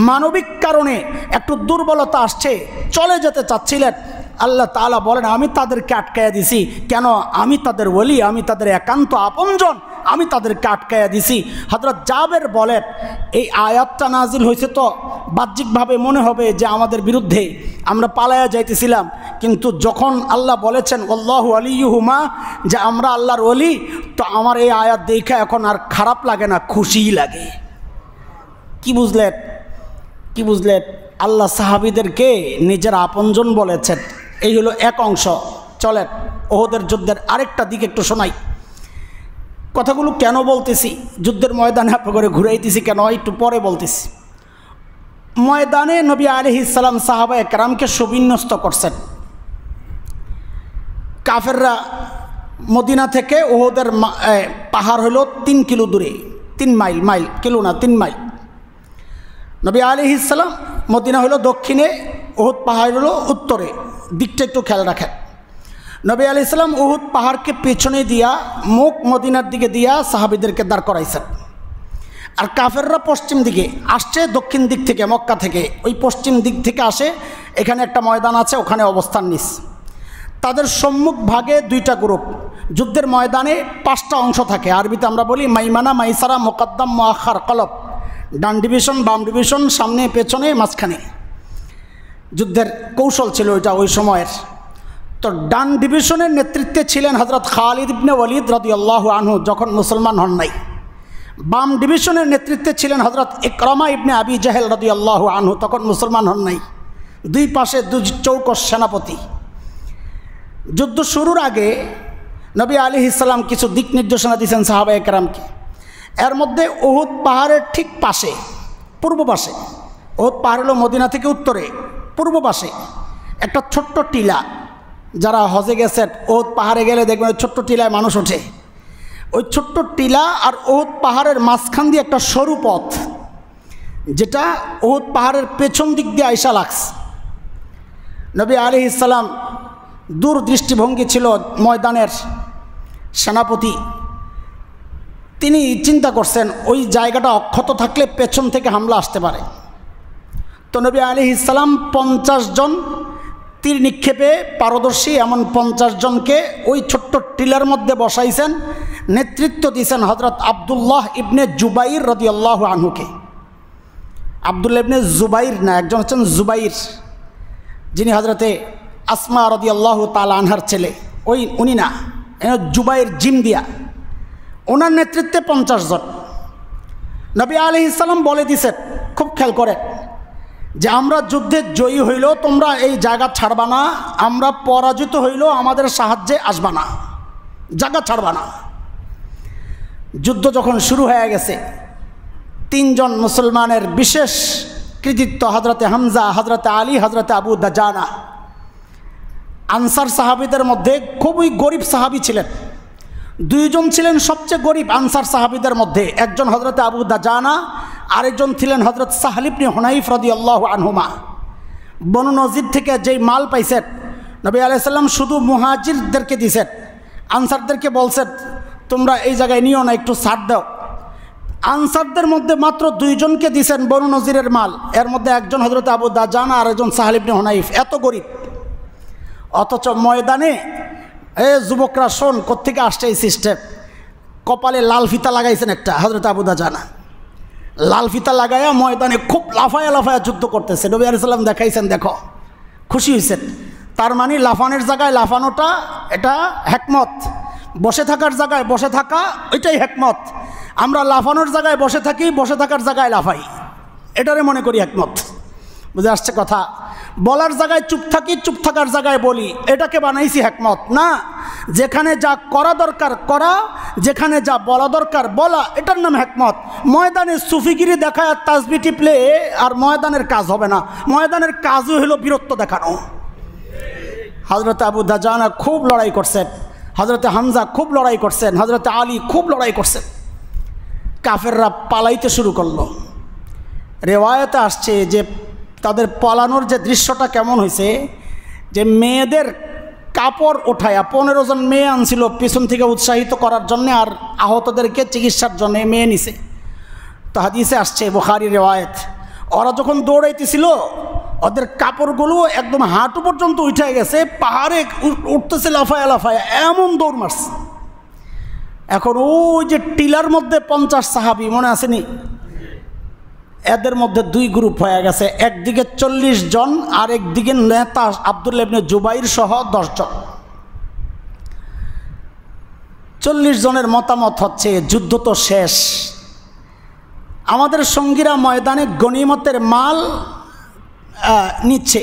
মানবিক কারণে একটু দুর্বলতা আসছে, চলে যেতে চাচ্ছিলেন। আল্লাহ তাআলা বলেন আমি তাদেরকে আটকায়া দিছি। কেন? আমি তাদের ওলি, আমি তাদের একান্ত আপনজন, আমি তাদেরকে আটকায়া দিছি। হযরত জাবের বলেন এই আয়াতটা নাজিল হয়েছে তো বাহ্যিকভাবে মনে হবে যে আমাদের বিরুদ্ধে, আমরা পালায়া যাইতেছিলাম, কিন্তু যখন আল্লাহ বলেছেন আল্লাহু ওয়ালিয়ুহুমা, যে আমরা আল্লাহর ওলি, তো আমার এই আয়াত দেখে এখন আর খারাপ লাগে না, খুশিই লাগে। কি বুঝলেন? কি বুঝলেন? আল্লাহ সাহাবীদেরকে নিজের আপনজন বলেছেন। এই হলো এক অংশ। চলেন ওহদের যুদ্ধের আরেকটা দিক একটু শোনাই। কথাগুলো কেন বলতেছি, যুদ্ধের ময়দানে আপনার করে ঘুরাইতেছি কেন, একটু পরে বলতেছি। ময়দানে নবী আলাইহিস সালাম সাহাবায়ে কেরামকে সুবিন্যস্ত করছেন। কাফেররা মদিনা থেকে ওহদের পাহাড় হলো 3 কিলো দূরে, 3 মাইল, কিলো না 3 মাইল। নবী আলাইহিস সালাম মদিনা হলো দক্ষিণে, উহুদ পাহাড় হলো উত্তরে, দিকটা একটু খেয়াল রাখেন। নবী আলাইহিস সালাম উহুদ পাহাড়কে পেছনে দিয়া, মুখ মদিনার দিকে দিয়া সাহাবীদেরকে দাঁড় করাইছেন। আর কাফেররা পশ্চিম দিকে আসছে, দক্ষিণ দিক থেকে, মক্কা থেকে ওই পশ্চিম দিক থেকে আসে। এখানে একটা ময়দান আছে, ওখানে অবস্থান নিস। তাদের সম্মুখ ভাগে 2টা গ্রুপ। যুদ্ধের ময়দানে 5টা অংশ থাকে, আরবিতে আমরা বলি মাইমানা, মাইসারা, মুকদ্দম, মুআখার, কলব। ডান ডিভিশন, বাম ডিভিশন, সামনে, পেছনে, মাঝখানে। যুদ্ধের কৌশল ছিল ওইটা ওই সময়ের। তো ডান ডিভিশনের নেতৃত্বে ছিলেন হযরত খালিদ ইবনে ওয়ালিদ রাদিয়াল্লাহু আনহু, যখন মুসলমান হন নাই। বাম ডিভিশনের নেতৃত্বে ছিলেন হযরত ইকরামা ইবনে আবি জাহেল রাদিয়াল্লাহু আনহু, তখন মুসলমান হন নাই। দুই পাশে 2 চৌকস সেনাপতি। যুদ্ধ শুরুর আগে নবী আলাইহিস সালাম কিছু দিক নির্দেশনা দিয়েছেন সাহাবায়ে কেরামকে। এর মধ্যে উহুদ পাহাড়ের ঠিক পাশে, পূর্ব পাশে, উহুদ পাহাড় হলো মদিনা থেকে উত্তরে, পূর্ব পাশে একটা ছোট্ট টিলা। যারা হজে গেছেন উহুদ পাহাড়ে গেলে দেখবেন ওই ছোট্ট টিলায় মানুষ ওঠে। ওই ছোট্ট টিলা আর উহুদ পাহাড়ের মাঝখান দিয়ে একটা সরু পথ, যেটা উহুদ পাহাড়ের পেছন দিক দিয়ে আইসা লাগছে। নবী আলাইহিস সালাম দূর দৃষ্টিভঙ্গি ছিল ময়দানের সেনাপতি। তিনি চিন্তা করছেন ওই জায়গাটা অক্ষত থাকলে পেছন থেকে হামলা আসতে পারে। তো নবী আলাইহিস সালাম 50 জন তীর নিক্ষেপে পারদর্শী এমন 50 জনকে ওই ছোট্ট টিলার মধ্যে বসাইছেন। নেতৃত্ব দিয়েছেন হযরত আব্দুল্লাহ ইবনে জুবাইর রাদিয়াল্লাহু আনহুকে। আব্দুল্লাহ ইবনে জুবাইর না, একজন হচ্ছেন জুবাইর, যিনি হযরতে আসমা রাদিয়াল্লাহু তাআলা আনহার ছেলে। উনি না, জুবাইর জিম দিয়া। ওনার নেতৃত্বে 50 জন। নবী আলাইহিস সালাম বলে দিছেন, খুব খেয়াল করে, যে আমরা যুদ্ধে জয়ী হইলেও তোমরা এই জায়গা ছাড়বা না, আমরা পরাজিত হইলেও আমাদের সাহায্যে আসবা না, জায়গা ছাড়বা না। যুদ্ধ যখন শুরু হয়ে গেছে, 3 জন মুসলমানের বিশেষ কৃতিত্ব, হযরতে হামজা, হযরতে আলী, হযরতে আবু দাজানা, আনসার সাহাবীদের মধ্যে খুবই গরিব সাহাবী ছিলেন। 2 জন ছিলেন সবচেয়ে গরিব আনসার সাহাবীদের মধ্যে, একজন হযরতে আবু দাজানা, আরেকজন ছিলেন হযরত সাহল ইবনে হুনাইফ রাদিয়াল্লাহু আনহুমা। বনু নজির থেকে যেই মাল পাইছেন নবী আলাইহিস সালাম শুধু মুহাজিরদেরকে দিয়েছেন, আনসারদেরকে বলছেন তোমরা এই জায়গায় নিও না, একটু ছাড় দাও। আনসারদের মধ্যে মাত্র 2 জনকে দিয়েছেন বনু নজিরের মাল, এর মধ্যে একজন হযরত আবু দাজানা আর একজন সাহাল ইবনে হুনাইফ। এত গরিব, অথচ ময়দানে যুবকরা শোন কোত্থেকে আসছে এই সিস্টেম। কপালে লাল ফিতা লাগাইছেন একটা হযরত আবু দাজানা, লাল ফিতা লাগাইয়া ময়দানে খুব লাফায়া লাফায়া যুদ্ধ করতেছে। নবী আলাইহিস সালাম দেখাইছেন, দেখো, খুশি হয়েছেন। তার মানে লাফানোর জায়গায় লাফানোটা এটা হিকমত, বসে থাকার জায়গায় বসে থাকা এটাই হিকমত। আমরা লাফানোর জায়গায় বসে থাকি, বসে থাকার জায়গায় লাফাই, এটারে মনে করি হিকমত। বুঝে আসছে কথা? বলার জায়গায় চুপ থাকি, চুপ থাকার জায়গায় বলি, এটাকে বানাইছি হিকমত না। যেখানে যা করা দরকার করা, যেখানে যা বলা দরকার বলা, এটার নাম হিকমত। ময়দানে সুফিগিরি দেখায় আর তাসবিহ টিপলে আর ময়দানের কাজ হবে না। ময়দানের কাজই হলো বীরত্ব দেখানো। হযরত আবু দাজানা খুব লড়াই করছেন, হযরত হামজা খুব লড়াই করছেন, হযরত আলী খুব লড়াই করছেন। কাফেররা পালাইতে শুরু করলো। রেওয়ায়েতে আসছে যে তাদের পালানোর যে দৃশ্যটা কেমন হয়েছে, যে মেয়েদের কাপড় ওঠায়া 15 জন মেয়ে আনছিল পিছন থেকে উৎসাহিত করার জন্যে, আর আহতদেরকে চিকিৎসার জন্যে মেয়ে নিছে। তো হাদিসে আসছে, বুখারী রেওয়ায়েত, ওরা যখন দৌড়াইতেছিল ওদের কাপড়গুলো একদম হাঁটু পর্যন্ত উঠে গেছে, পাহাড়ে উঠতেছে লাফায়া লাফায়া, এমন দৌড় মারছে। এখন ওই যে টিলার মধ্যে 50 সাহাবী মনে আসেনি, এদের মধ্যে 2 গ্রুপ হয়ে গেছে। একদিকে 40 জন, আর একদিকে নেতা আব্দুল্লাহ ইবনে জুবাইর সহ 10 জন। 40 জনের মতামত হচ্ছে যুদ্ধ তো শেষ, আমাদের সঙ্গীরা ময়দানে গনিমতের মাল নিচ্ছে,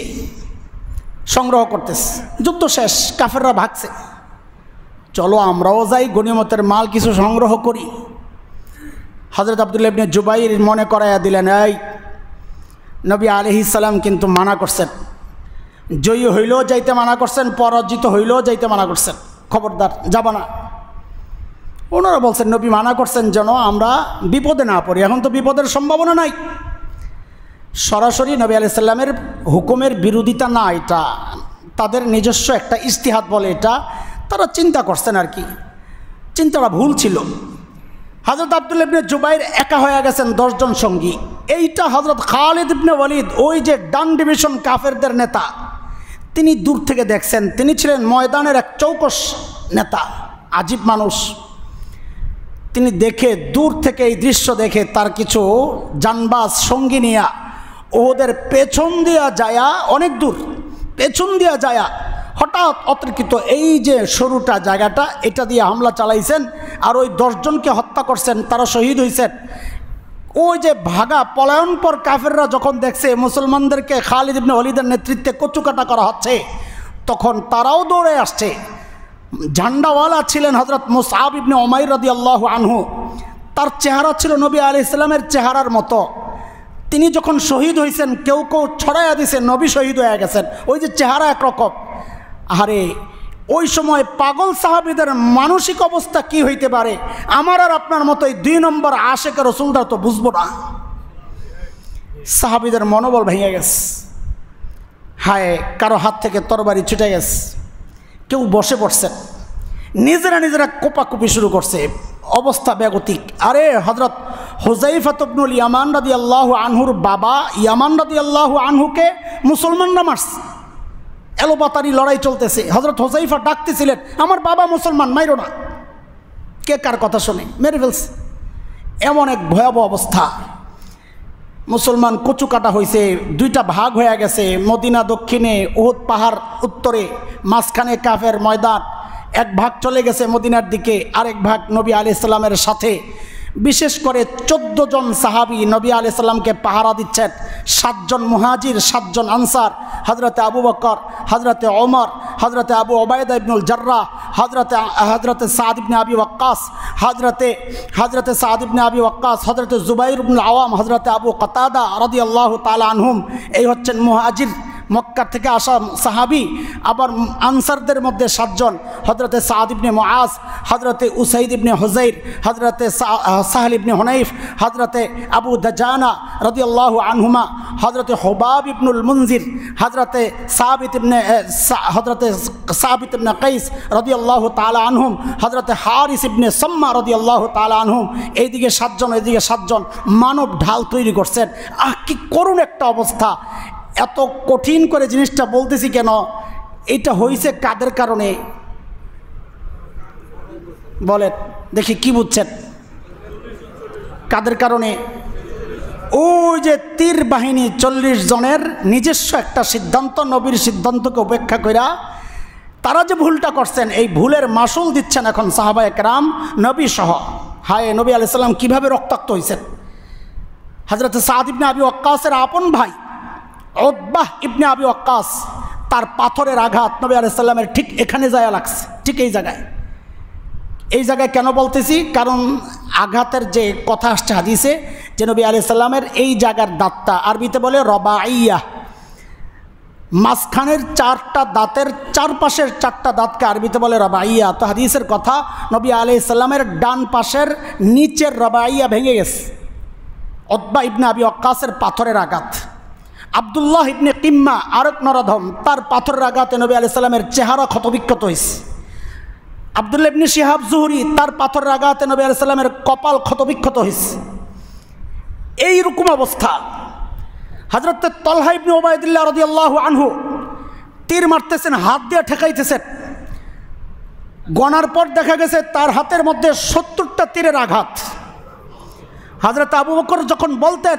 সংগ্রহ করতেছে, যুদ্ধ শেষ, কাফেররা ভাগছে, চলো আমরাও যাই গনিমতের মাল কিছু সংগ্রহ করি। হযরত আব্দুল্লাহ ইবনে জুবাইর মনে করাইয়া দিলেন, এই নবী আলাইহিস সালাম কিন্তু মানা করছেন, জয়ী হইলেও যাইতে মানা করছেন, পরাজিত হইলেও যাইতে মানা করছেন, খবরদার যাবা না। ওনারা বলছেন নবী মানা করছেন যেন আমরা বিপদে না পড়ি, এখন তো বিপদের সম্ভাবনা নাই। সরাসরি নবী আলাইহিস সালামের হুকুমের বিরোধিতা না, এটা তাদের নিজস্ব একটা ইজতিহাদ বলে, এটা তারা চিন্তা করছেন আর কি, চিন্তাটা ভুল ছিল। হযরত আব্দুল্লাহ ইবনে জুবাইর একা হয়ে গেছেন 10 জন সঙ্গী। এইটা হযরত খালিদ ইবনে ওয়ালিদ, ওই যে ডান ডিভিশন কাফেরদের নেতা, তিনি দূর থেকে দেখছেন। তিনি ছিলেন ময়দানের এক চৌকস নেতা, আজীব মানুষ। তিনি দেখে, দূর থেকে এই দৃশ্য দেখে তার কিছু জানবাজ সঙ্গী নিয়া ওদের পেছন দিয়া যায়া, অনেক দূর পেছন দিয়া যায়া হঠাৎ অতর্কিত এই যে সরুটা জায়গাটা, এটা দিয়ে হামলা চালাইছেন, আর ওই 10 জনকে হত্যা করছেন, তারা শহীদ হয়েছেন। ওই যে ভাগা পলায়নপর কাফেররা যখন দেখছে মুসলমানদেরকে খালিদ ইবনে ওয়ালিদের নেতৃত্বে কচুকাটা করা হচ্ছে, তখন তারাও দৌড়ে আসছে। ঝান্ডাওয়ালা ছিলেন হযরত মুসআব ইবনে উমাইর রাদিয়াল্লাহু আনহু, তার চেহারা ছিল নবী আলাইহিস সালামের চেহারার মতো। তিনি যখন শহীদ হয়েছেন, কেউ কেউ ছড়াইয়া দিয়েছেন নবী শহীদ হয়ে গেছেন, ওই যে চেহারা একরকম। আরে ওই সময় পাগল সাহাবীদের মানসিক অবস্থা কি হইতে পারে, আমার আর আপনার মতো এই 2 নম্বর আশেক রাসূলরা তো বুঝবো না। সাহাবীদের মনোবল ভেঙে গেছে, হায়, কারো হাত থেকে তরবারি ছুটে গেছে, কেউ বসে পড়ছে, নিজেরা কোপাকুপি শুরু করছে, অবস্থা বেগতিক। আরে হযরত হুযায়ফা ইবনুল ইয়ামান রাদিয়াল্লাহু আনহুর বাবা ইয়ামান রাদিয়াল্লাহু আনহুকে মুসলমানরা মারছে, এলোপাতারি লড়াই চলতেছে। হযরত হুযায়ফা ডাকতেছিলেন, আমার বাবা মুসলমান, মাইরো না। কে কার কথা শুনে মেরে ফেলছে। এমন এক ভয়াবহ অবস্থা, মুসলমান কচু কাটা হয়েছে, 2টা ভাগ হয়ে গেছে। মদিনা দক্ষিণে, উহুদ পাহাড় উত্তরে, মাঝখানে কাফের ময়দান। এক ভাগ চলে গেছে মদিনার দিকে, আরেক ভাগ নবী আলাইহিস সালামের সাথে। বিশেষ করে 14 জন সাহাবী নবী আলাইহিস সালামকে পাহারা দিচ্ছেন। 7 জন মুহাজির, 7 জন আনসার, হযরতে আবু বকর, হযরতে ওমর, হযরতে আবু উবাইদা ইবনুল জাররাহ, হযরতে সাদ ইবনে আবি ওয়াক্কাস, হযরতে সাদ ইবনে আবি ওয়াক্কাস, হযরতে জুবাইর ইবনুল আওয়াম, হযরতে আবু কতাদা রাদিয়াল্লাহু তাআলা আনহুম। এই হচ্ছেন মক্কা থেকে আসা সাহাবী, আবার আনসারদের মধ্যে 7 জন, হযরতে সাদ ইবনে মুআজ, হযরতে উসাইদ ইবনে হুযাইর, হযরতে সাহল ইবনে হুনাইফ, হযরতে আবু দাজানা রাদিয়াল্লাহু আনহুমা, হযরতে হুবাব ইবনুল মুনজির, হযরতে সাবিত ইবনে কাইস রাদিয়াল্লাহু তাআলা আনহুম, হযরতে হারিস ইবনে সাম্মা রাদিয়াল্লাহু তাআলা আনহুম। এইদিকে 7 জন, এইদিকে 7 জন মানব ঢাল তৈরি করছেন। কি করুণ একটা অবস্থা! এত কঠিন করে জিনিসটা বলতেছি কেন? এটা হয়েছে কাদের কারণে বলেন দেখি, কি বুঝছেন? কাদের কারণে? ওই যে তীর বাহিনী 40 জনের নিজস্ব একটা সিদ্ধান্ত, নবীর সিদ্ধান্তকে উপেক্ষা কইরা তারা যে ভুলটা করছেন, এই ভুলের মাসুল দিচ্ছেন এখন সাহাবায়ে কেরাম, নবী সহ। হায়, নবী আলাইহিস সালাম কীভাবে রক্তাক্ত হয়েছেন। হযরত সাদ ইবনে আবি ওয়াক্কাসের আপন ভাই উতবাহ ইবনে আবি ওয়াক্কাস, তার পাথরের আঘাত নবী আলাইহিস সালামের ঠিক এখানে যায় লাগছে, ঠিক এই জায়গায়। এই জায়গায় কেন বলতেছি? কারণ আঘাতের যে কথা আসছে হাদিসে, যে নবী আলাইহিস সালামের এই জায়গার দাঁতটা আরবিতে বলে রবাইয়া, মাঝখানের 4টা দাঁতের চারপাশের 4টা দাঁতকে আরবিতে বলে রবাইয়া। তো হাদিসের কথা, নবী আলাইহিস সালামের ডান পাশের নিচের রবাইয়া ভেঙে গেছে উতবা ইবনে আবি ওয়াক্কাসের পাথরের আঘাত। আব্দুল্লাহ ইবনে কিম্মা আরেক নরধম, তার পাথরের আঘাতে নবী আলাইহিস সালামের চেহারা ক্ষতবিক্ষত হয়েছে। আব্দুল্লাহ ইবনে শিহাব জুহরি, তার পাথরের আঘাতে নবী আলাইহিস সালামের কপাল ক্ষতবিক্ষত হয়েছে। এইরকম অবস্থা। হযরত তালহা ইবনে উবাইদুল্লাহ রাদিয়াল্লাহু আনহু তীর মারতেছেন, হাত দিয়ে ঠেকাইতেছেন। গনার পর দেখা গেছে তার হাতের মধ্যে 70টা তীরের আঘাত। হযরত আবু বকর যখন বলতেন,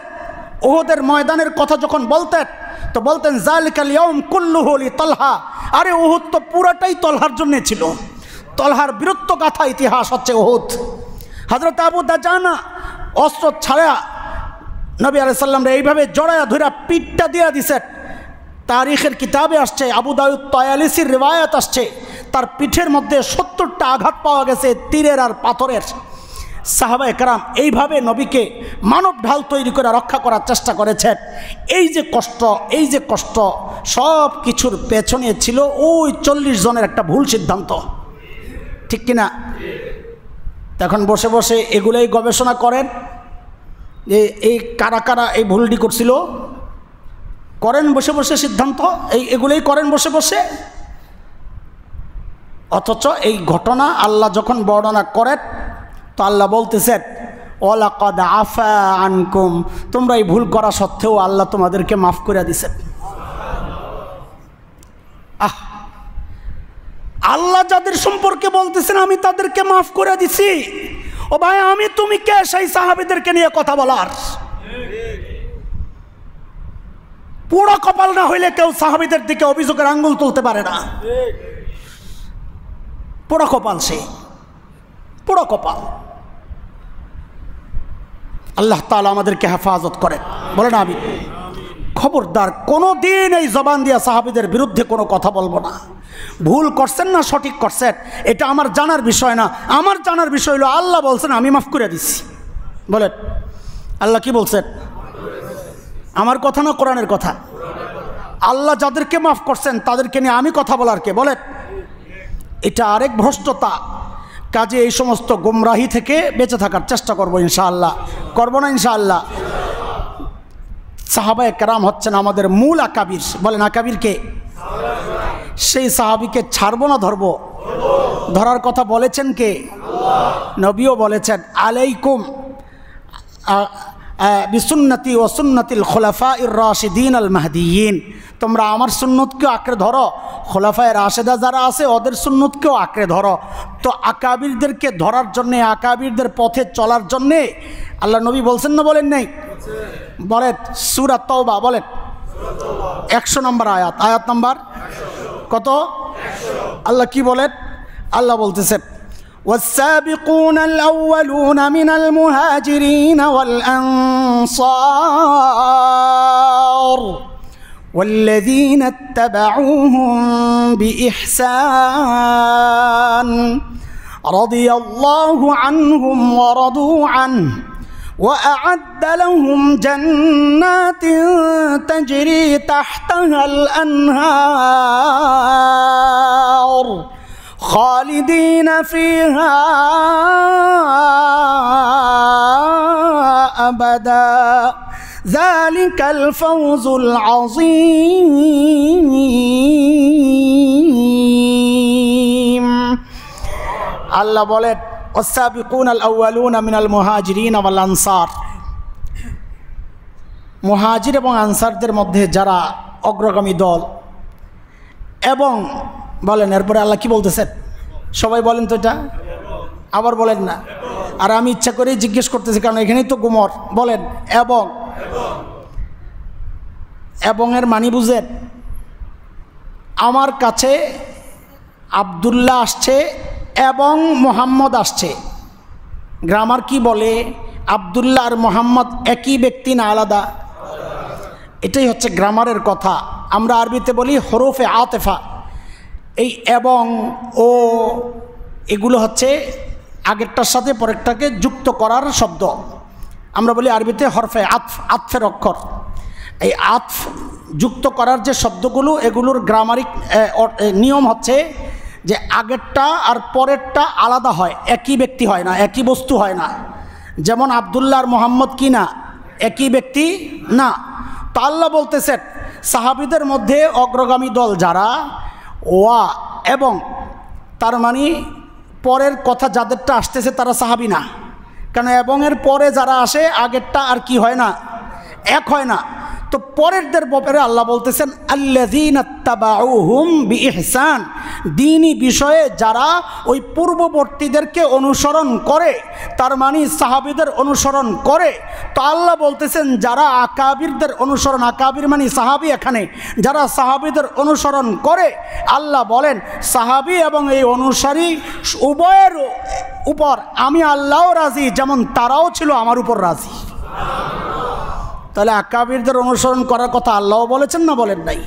উহুদের ময়দানের কথা যখন বলতেন, তো বলতেন যালিকাল ইয়াউম কুল্লুহু লি তালহা। আরে উহুদ তো পুরাটাই তলহার জন্য ছিল। তলহার বীরত্ব গাথা ইতিহাস হচ্ছে উহুদ। হযরত আবু দাজানা অস্ত্র ছাড়া নবী আলাইহিস সালাম এইভাবে জড়ায়া ধরে পিঠটা দিয়ে দিছেন। তারিখের কিতাবে আসছে, আবু দাউদ তায়ালিসির রিওয়ায়াত আসছে, তার পিঠের মধ্যে 70টা আঘাত পাওয়া গেছে তীরের আর পাথরের। সাহাবায়ে কেরাম এইভাবে নবীকে মানব ঢাল তৈরি করে রক্ষা করার চেষ্টা করেছেন। এই যে কষ্ট, এই যে কষ্ট, সব কিছুর পেছনে ছিল ওই 40 জনের একটা ভুল সিদ্ধান্ত, ঠিক কিনা? তখন বসে বসে এগুলোই গবেষণা করেন যে এই কারা কারা এই ভুলটি করছিল, করেন বসে বসে সিদ্ধান্ত, এগুলোই করেন বসে বসে। অথচ এই ঘটনা আল্লাহ যখন বর্ণনা করেন, তো আল্লাহ বলতেছেন ওয়ালাকাদ আফা আনকুম, তোমরা এই ভুল করা সত্ত্বেও আল্লাহ তোমাদেরকে মাফ করে দিয়েছেন। আল্লাহ যাদের সম্পর্কে বলতেছেন আমি তাদেরকে মাফ করে দিছি, ও ভাই আমি তুমি কে সেই সাহাবীদেরকে নিয়ে কথা বলার? পুরো কপাল না হইলে কেউ সাহাবীদের দিকে অভিযোগের আঙ্গুল তুলতে পারে না। পুরো কপাল, সে পুরো কপাল। আল্লাহ তাআলা আমাদেরকে হেফাজত করেন, বলেন আমিন। খবরদার কোনোদিন এই জবান দিয়া সাহাবীদের বিরুদ্ধে কোনো কথা বলবো না। ভুল করছেন না সঠিক করছেন এটা আমার জানার বিষয় না। আমার জানার বিষয় হলো আল্লাহ বলছেন আমি মাফ করে দিচ্ছি। বলেন আল্লাহ কি বলছেন? আমার কথা না কোরআনের কথা? আল্লাহ যাদেরকে মাফ করছেন তাদেরকে নিয়ে আমি কথা বলার কে? বলেন। এটা আরেক ভ্রষ্টতা। কাজে এই সমস্ত গোমরাহি থেকে বেঁচে থাকার চেষ্টা করবো ইনশাআল্লাহ। করবো না ইনশাআল্লাহ? সাহাবায়ে কেরাম হচ্ছেন আমাদের মূল আকাবির। বলেন আকাবির কে? সেই সাহাবীকে ছাড়বো না ধরবো? ধরার কথা বলেছেন কে? নবীও বলেছেন আলাইকুম বিসুন্নতি ও সুন্নতিল খুলাফায়ে রাশিদিন আল মাহদিয়িন, তোমরা আমার সুন্নতকেও আঁকড়ে ধরো, খোলাফায়ে রাশেদা যারা আছে ওদের সুন্নতকেও আঁকড়ে ধরো। তো আকাবিরদেরকে ধরার জন্যে, আকাবিরদের পথে চলার জন্যে আল্লাহ নবী বলছেন না বলেন নাই? বলেন সূরা তাওবা, বলেন 100 নম্বর আয়াত, আয়াত নাম্বার কত? আল্লাহ কি বলেন? আল্লাহ বলতেছেন والسابقون الأولون من المهاجرين والأنصار والذين اتبعوهم بإحسان رضي الله عنهم ورضوا عنه وأعد لهم جنات تجري تحتها الأنهار خالدين فيها أبدا ذلك الفوز العظيم আল্লাহ বলেন والسابقون الأولون من المهاجرين والأنصار মুহাজির এবং আনসারদের মধ্যে যারা অগ্রগামী দল এবং বলেন এরপরে আল্লাহ কি বলতেছেন সবাই বলেন তো এটা আবার বলেন না আর আমি ইচ্ছা করেই জিজ্ঞেস করতেছি কারণ এখানেই তো গুমর বলেন এবং এর মানি বুঝেন আমার কাছে আব্দুল্লাহ আসছে এবং মোহাম্মদ আসছে গ্রামার কি বলে আব্দুল্লাহ আর মোহাম্মদ একই ব্যক্তি না আলাদা এটাই হচ্ছে গ্রামারের কথা আমরা আরবিতে বলি হরফে আতেফা এই এবং ও এগুলো হচ্ছে আগেরটার সাথে পরেরটাকে যুক্ত করার শব্দ আমরা বলি আরবিতে হরফে আতফের অক্ষর এই আতফ যুক্ত করার যে শব্দগুলো এগুলোর গ্রামারিক নিয়ম হচ্ছে যে আগেরটা আর পরেরটা আলাদা হয় একই ব্যক্তি হয় না একই বস্তু হয় না যেমন আব্দুল্লাহ আর মোহাম্মদ কি না একই ব্যক্তি না তা আল্লাহ বলতেছেন সাহাবীদের মধ্যে অগ্রগামী দল যারা ওয়া এবং তার মানে পরের কথা যাদেরটা আসতেছে তারা সাহাবী না কারণ এবং এর পরে যারা আসে আগেরটা আর কি হয় না এক হয় না তো পরেরদের ব্যাপারে আল্লাহ বলতেছেন আল্লাযীনা তাবাউহুম বিইহসান দ্বীনি বিষয়ে যারা ওই পূর্ববর্তীদেরকে অনুসরণ করে তার মানে সাহাবীদের অনুসরণ করে তো আল্লাহ বলতেছেন যারা আকাবিরদের অনুসরণ আকাবির মানে সাহাবী এখানে যারা সাহাবীদের অনুসরণ করে আল্লাহ বলেন সাহাবী এবং এই অনুসারী উভয়ের উপর আমি আল্লাহও রাজি যেমন তারাও ছিল আমার উপর রাজি তাহলে আকাবিরদের অনুসরণ করার কথা আল্লাহও বলেছেন না বলেন নাই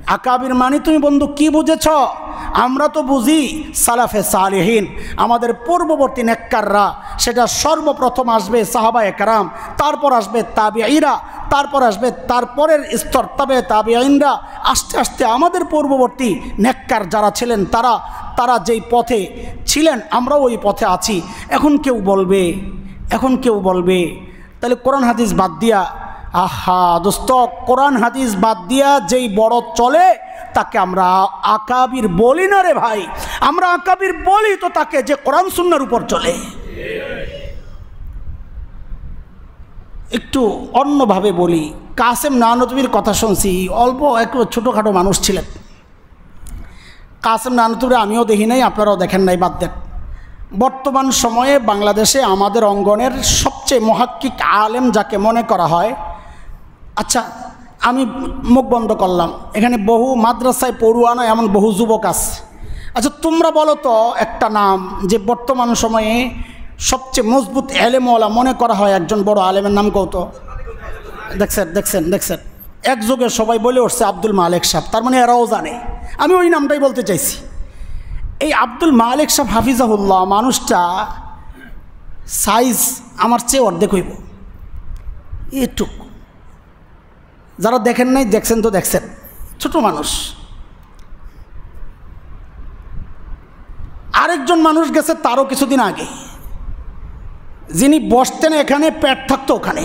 আকাবির মানে তুমি বন্ধু কি বুঝেছ আমরা তো বুঝি সালাফে সালেহিন আমাদের পূর্ববর্তী নেককাররা সেটা সর্বপ্রথম আসবে সাহাবায়ে কেরাম তারপর আসবে তাবিঈরা তারপর আসবে তারপরের স্তর তবে তাবিঈনরা আস্তে আস্তে আমাদের পূর্ববর্তী নেককার যারা ছিলেন তারা যেই পথে ছিলেন আমরাও ওই পথে আছি এখন কেউ বলবে তাহলে কোরআন হাদিস বাদ দিয়া আহা দোস্ত কোরআন হাদিস বাদ দিয়া যেই বড় চলে তাকে আমরা আকাবির বলি না রে ভাই আমরা আকাবির বলি তো তাকে যে কোরআন সুন্নাহর উপর চলে একটু অন্যভাবে বলি কাসেম নানতুবির কথা শুনছি অল্প একটু ছোটোখাটো মানুষ ছিলেন কাসেম নানতুবি আমিও দেখি নাই আপনারাও দেখেন নাই বাদ দেন বর্তমান সময়ে বাংলাদেশে আমাদের অঙ্গনের সবচেয়ে মুহাক্কিক আলেম যাকে মনে করা হয় আচ্ছা আমি মুখ বন্ধ করলাম এখানে বহু মাদ্রাসায় পড়ুয়া না এমন বহু যুবক আছে আচ্ছা তোমরা বলো তো একটা নাম যে বর্তমান সময়ে সবচেয়ে মজবুত এলেমওয়ালা মনে করা হয় একজন বড় আলেমের নাম কত দেখছেন এক যুগে সবাই বলে উঠছে আব্দুল মালিক সাহেব তার মানে এরাও জানে আমি ওই নামটাই বলতে চাইছি এই আব্দুল মালিক সাহেব হাফিজাহুল্লাহ মানুষটা সাইজ আমার চেয়ে অর্ধেক হইব এটুক যারা দেখেন নাই দেখছেন তো দেখছেন ছোট মানুষ আরেকজন মানুষ গেছে তারও কিছুদিন আগে যিনি বসতেন এখানে পেট থাকতো ওখানে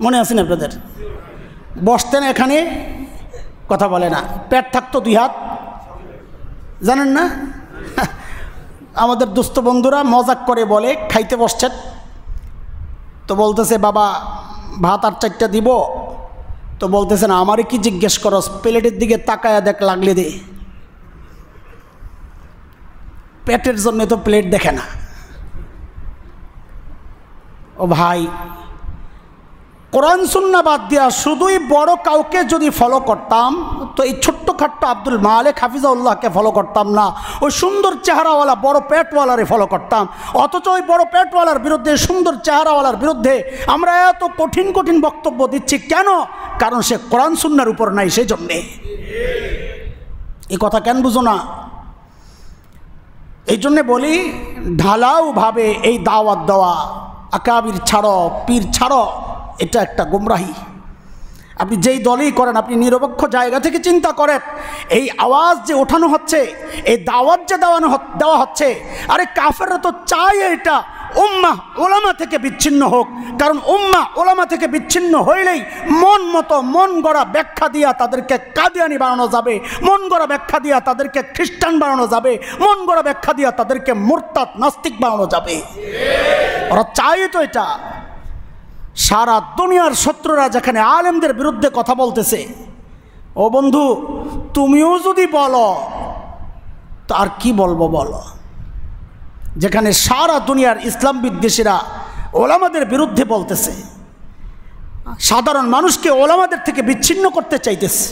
মনে আছেন আপনাদের বসতেন এখানে কথা বলে না পেট থাকতো দুই হাত জানেন না আমাদের দুস্থ বন্ধুরা মজাক করে বলে খাইতে বসছেন তো বলতেছে বাবা ভাত আর চারটা দিব তো বলতেছে না আমারে কি জিজ্ঞেস করো প্লেটের দিকে তাকায়া দেখ লাগলে দে পেটের জন্য তো প্লেট দেখে না ও ভাই কোরআন সুন্নাহ বাদ দিয়া শুধুই বড় কাউকে যদি ফলো করতাম তো এই ছোট্টখাট্ট আব্দুল মালিক হাফিজাউল্লাহকে ফলো করতাম না ওই সুন্দর চেহারাওয়ালা বড় পেটওয়ালারে ফলো করতাম অথচ ওই বড় পেটওয়ালার বিরুদ্ধে সুন্দর চেহারাওয়ালার বিরুদ্ধে আমরা এত কঠিন কঠিন বক্তব্য দিচ্ছি কেন কারণ সে কোরআন সুন্নাহর উপর নাই সেই জন্যে এই কথা কেন বুঝো না এই জন্যে বলি ঢালাওভাবে এই দাওয়াত দেওয়া আকাবির ছাড়ো, পীর ছাড়ো, এটা একটা গুমরাহি। আপনি যেই দলই করেন, আপনি নিরপেক্ষ জায়গা থেকে চিন্তা করেন, এই আওয়াজ যে ওঠানো হচ্ছে, এই দাওয়াত যে দেওয়া হচ্ছে, আরে কাফেররা তো চায় এটা উম্মাহ ওলামা থেকে বিচ্ছিন্ন হোক। কারণ উম্মাহ ওলামা থেকে বিচ্ছিন্ন হইলেই মন মতো মন গড়া ব্যাখ্যা দিয়া তাদেরকে কাদিয়ানি বানানো যাবে, মন গড়া ব্যাখ্যা দিয়া তাদেরকে খ্রিস্টান বানানো যাবে, মন গড়া ব্যাখ্যা দিয়া তাদেরকে মুরতাদ নাস্তিক বানানো যাবে। ওরা চায় তো এটা। সারা দুনিয়ার শত্রুরা যেখানে আলেমদের বিরুদ্ধে কথা বলতেছে, ও বন্ধু তুমিও যদি বলো তো আর কি বলবো বলো। যেখানে সারা দুনিয়ার ইসলাম বিদ্বেষীরা ওলামাদের বিরুদ্ধে বলতেছে, সাধারণ মানুষকে ওলামাদের থেকে বিচ্ছিন্ন করতে চাইতেছে,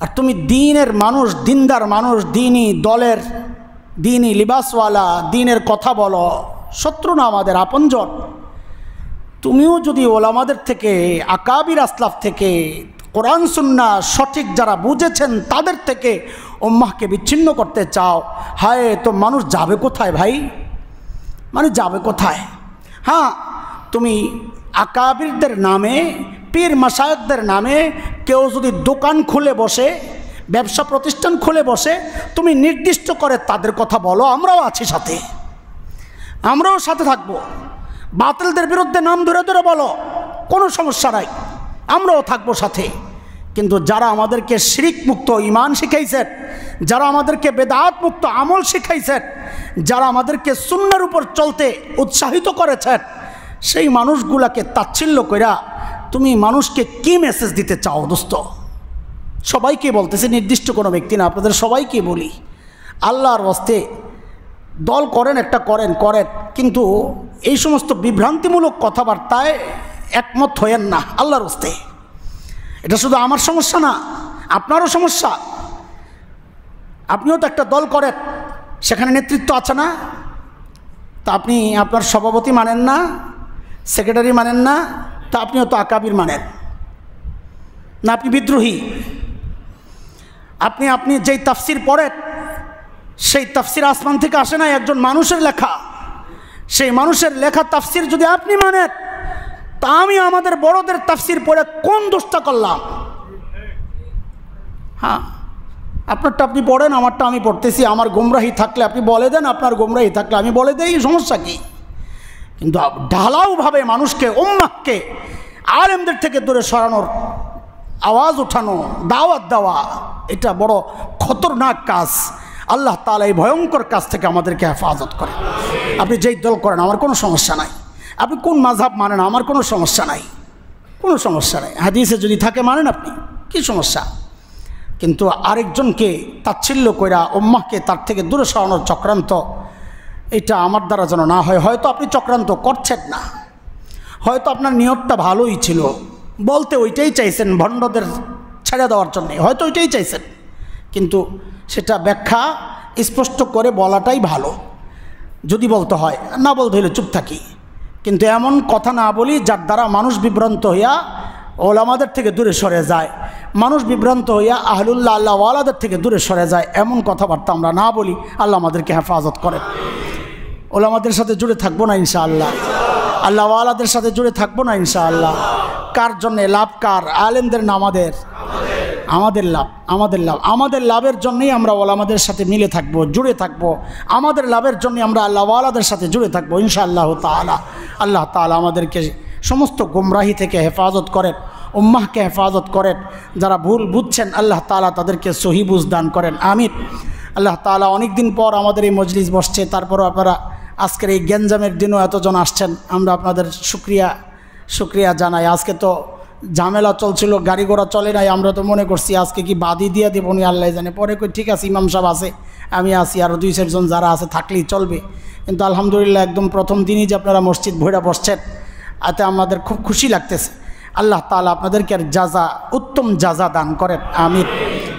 আর তুমি দ্বীনের মানুষ, দিনদার মানুষ, দ্বীনি দলের, দ্বীনি লিবাসওয়ালা, দ্বীনের কথা বলো, শত্রু না আমাদের আপনজন। তুমিও যদি ওলামাদের থেকে, আকাবির আসলাফ থেকে, কোরআন সুন্নাহ সঠিক যারা বুঝেছেন তাদের থেকে উম্মাহকে বিচ্ছিন্ন করতে চাও, হায় তো মানুষ যাবে কোথায় ভাই? মানে যাবে কোথায়? হ্যাঁ, তুমি আকাবিরদের নামে, পীর মাশায়েখদের নামে কেউ যদি দোকান খুলে বসে, ব্যবসা প্রতিষ্ঠান খুলে বসে, তুমি নির্দিষ্ট করে তাদের কথা বলো, আমরাও আছি সাথে, আমরাও সাথে থাকবো। বাতিলদের বিরুদ্ধে নাম ধরে ধরে বলো, কোনো সমস্যা নাই, আমরাও থাকবো সাথে। কিন্তু যারা আমাদেরকে শিরিক মুক্ত ঈমান শিখাইছেন, যারা আমাদেরকে বেদাত মুক্ত আমল শিখাইছেন, যারা আমাদেরকে সুন্নাহর উপর চলতে উৎসাহিত করেছেন, সেই মানুষগুলাকে তাচ্ছিল্য কইরা তুমি মানুষকে কি মেসেজ দিতে চাও দোস্ত? সবাইকে বলতেছে, নির্দিষ্ট কোনো ব্যক্তি না, আপনাদের সবাইকে বলি, আল্লাহর ওয়াস্তে দল করেন, একটা করেন, কিন্তু এই সমস্ত বিভ্রান্তিমূলক কথাবার্তায় একমত হয়েন না আল্লাহর ওয়াস্তে। এটা শুধু আমার সমস্যা না, আপনারও সমস্যা। আপনিও তো একটা দল করেন, সেখানে নেতৃত্ব আছে না? তা আপনি আপনার সভাপতি মানেন না, সেক্রেটারি মানেন না, তা আপনিও তো আকাবির মানেন না? আপনি বিদ্রোহী। আপনি যেই তাফসির পড়েন, সেই তাফসির আসমান থেকে আসে না, একজন মানুষের লেখা। সেই মানুষের লেখা তাফসির যদি আপনি মানেন, তা আমি আমাদের বড়দের তাফসির পড়ে কোন দোষটা করলাম? হ্যাঁ, আপনারটা আপনি পড়েন, আমারটা আমি পড়তেছি। আমার গোমরাহি থাকলে আপনি বলে দেন, আপনার গোমরাহি থাকলে আমি বলে দেই, সমস্যা কি? কিন্তু ঢালাওভাবে মানুষকে, উম্মাহকে আলেমদের থেকে দূরে সরানোর আওয়াজ ওঠানো, দাওয়াত দেওয়া, এটা বড় খতরনাক কাজ। আল্লাহ তাআলা এই ভয়ঙ্কর কাজ থেকে আমাদেরকে হেফাজত করেন। আপনি যেই দল করেন আমার কোনো সমস্যা নাই, আপনি কোন মাযহাব মানেন আমার কোনো সমস্যা নাই, কোনো সমস্যা নাই। হাদিসে যদি থাকে মানেন, আপনি কি সমস্যা? কিন্তু আরেকজনকে তাচ্ছিল্য কইরা উম্মাহকে তার থেকে দূরে সরানোর চক্রান্ত, এটা আমার দ্বারা যেন না হয়। হয়তো আপনি চক্রান্ত করছেন না, হয়তো আপনার নিয়তটা ভালোই ছিল, বলতে ওইটাই চাইছেন ভণ্ডদের ছেড়ে দেওয়ার জন্যে, হয়তো ওইটাই চাইছেন, কিন্তু সেটা ব্যাখ্যা স্পষ্ট করে বলাটাই ভালো। যদি বলতে হয়, না বলতে হলে চুপ থাকি, কিন্তু এমন কথা না বলি যার দ্বারা মানুষ বিভ্রান্ত হইয়া ওলামাদের থেকে দূরে সরে যায়, মানুষ বিভ্রান্ত হইয়া আহলুল্লাহ আল্লাহওয়ালাদের থেকে দূরে সরে যায়, এমন কথাবার্তা আমরা না বলি। আল্লাহ আমাদেরকে হেফাজত করেন। ওলামাদের সাথে জুড়ে থাকবো না ইনশাআল্লাহ, আল্লাহওয়ালাদের সাথে জুড়ে থাকবো না ইনশাআল্লাহ। কার জন্যে লাভ? কার? আলেমদের না আমাদের? আমাদের লাভ, আমাদের লাভ। আমাদের লাভের জন্যই আমরা ওলামাদের সাথে মিলে থাকবো, জুড়ে থাকবো। আমাদের লাভের জন্যই আমরা আল্লাহওয়ালাদের সাথে জুড়ে থাকবো ইনশাআল্লাহ তাআলা। আল্লাহ তাআলা আমাদেরকে সমস্ত গুমরাহি থেকে হেফাজত করেন, উম্মাহকে হেফাজত করেন। যারা ভুল বুঝছেন আল্লাহ তাআলা তাদেরকে সহি বুঝ দান করেন, আমিন। আল্লাহ তাআলা অনেক দিন পর আমাদের এই মজলিস বসছে, তারপরও আপনারা আজকের এই গ্যাঞ্জামের দিনও এতজন আসছেন, আমরা আপনাদের শুক্রিয়া জানাই। আজকে তো ঝামেলা চলছিল, গাড়ি ঘোড়া চলে নাই, আমরা তো মনে করছি আজকে কি বাদি দিয়ে দেবো নি আল্লাহ জানে। পরে কই ঠিক আছে, ইমাম সাহেব আছে, আমি আসি, আরও 2-4 জন যারা আছে থাকলেই চলবে। কিন্তু আলহামদুলিল্লাহ একদম প্রথম দিনই যে আপনারা মসজিদ ভইরা বসছেন, এতে আমাদের খুব খুশি লাগতেছে। আল্লাহ তাআলা আপনাদেরকে আর উত্তম জাযা দান করেন, আমিন।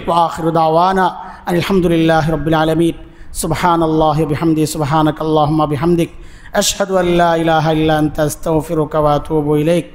ওয়া আখিরু দাওয়ানা আলহামদুলিল্লাহি রাব্বিল আলামিন। সুবহানাল্লাহি বিহামদিহি, সুবহানাকাল্লাহুম্মা বিহামদিক, আশহাদু আল্লা ইলাহা ইল্লা আনতা আস্তাগফিরুকা ওয়া আতুবু ইলাইক।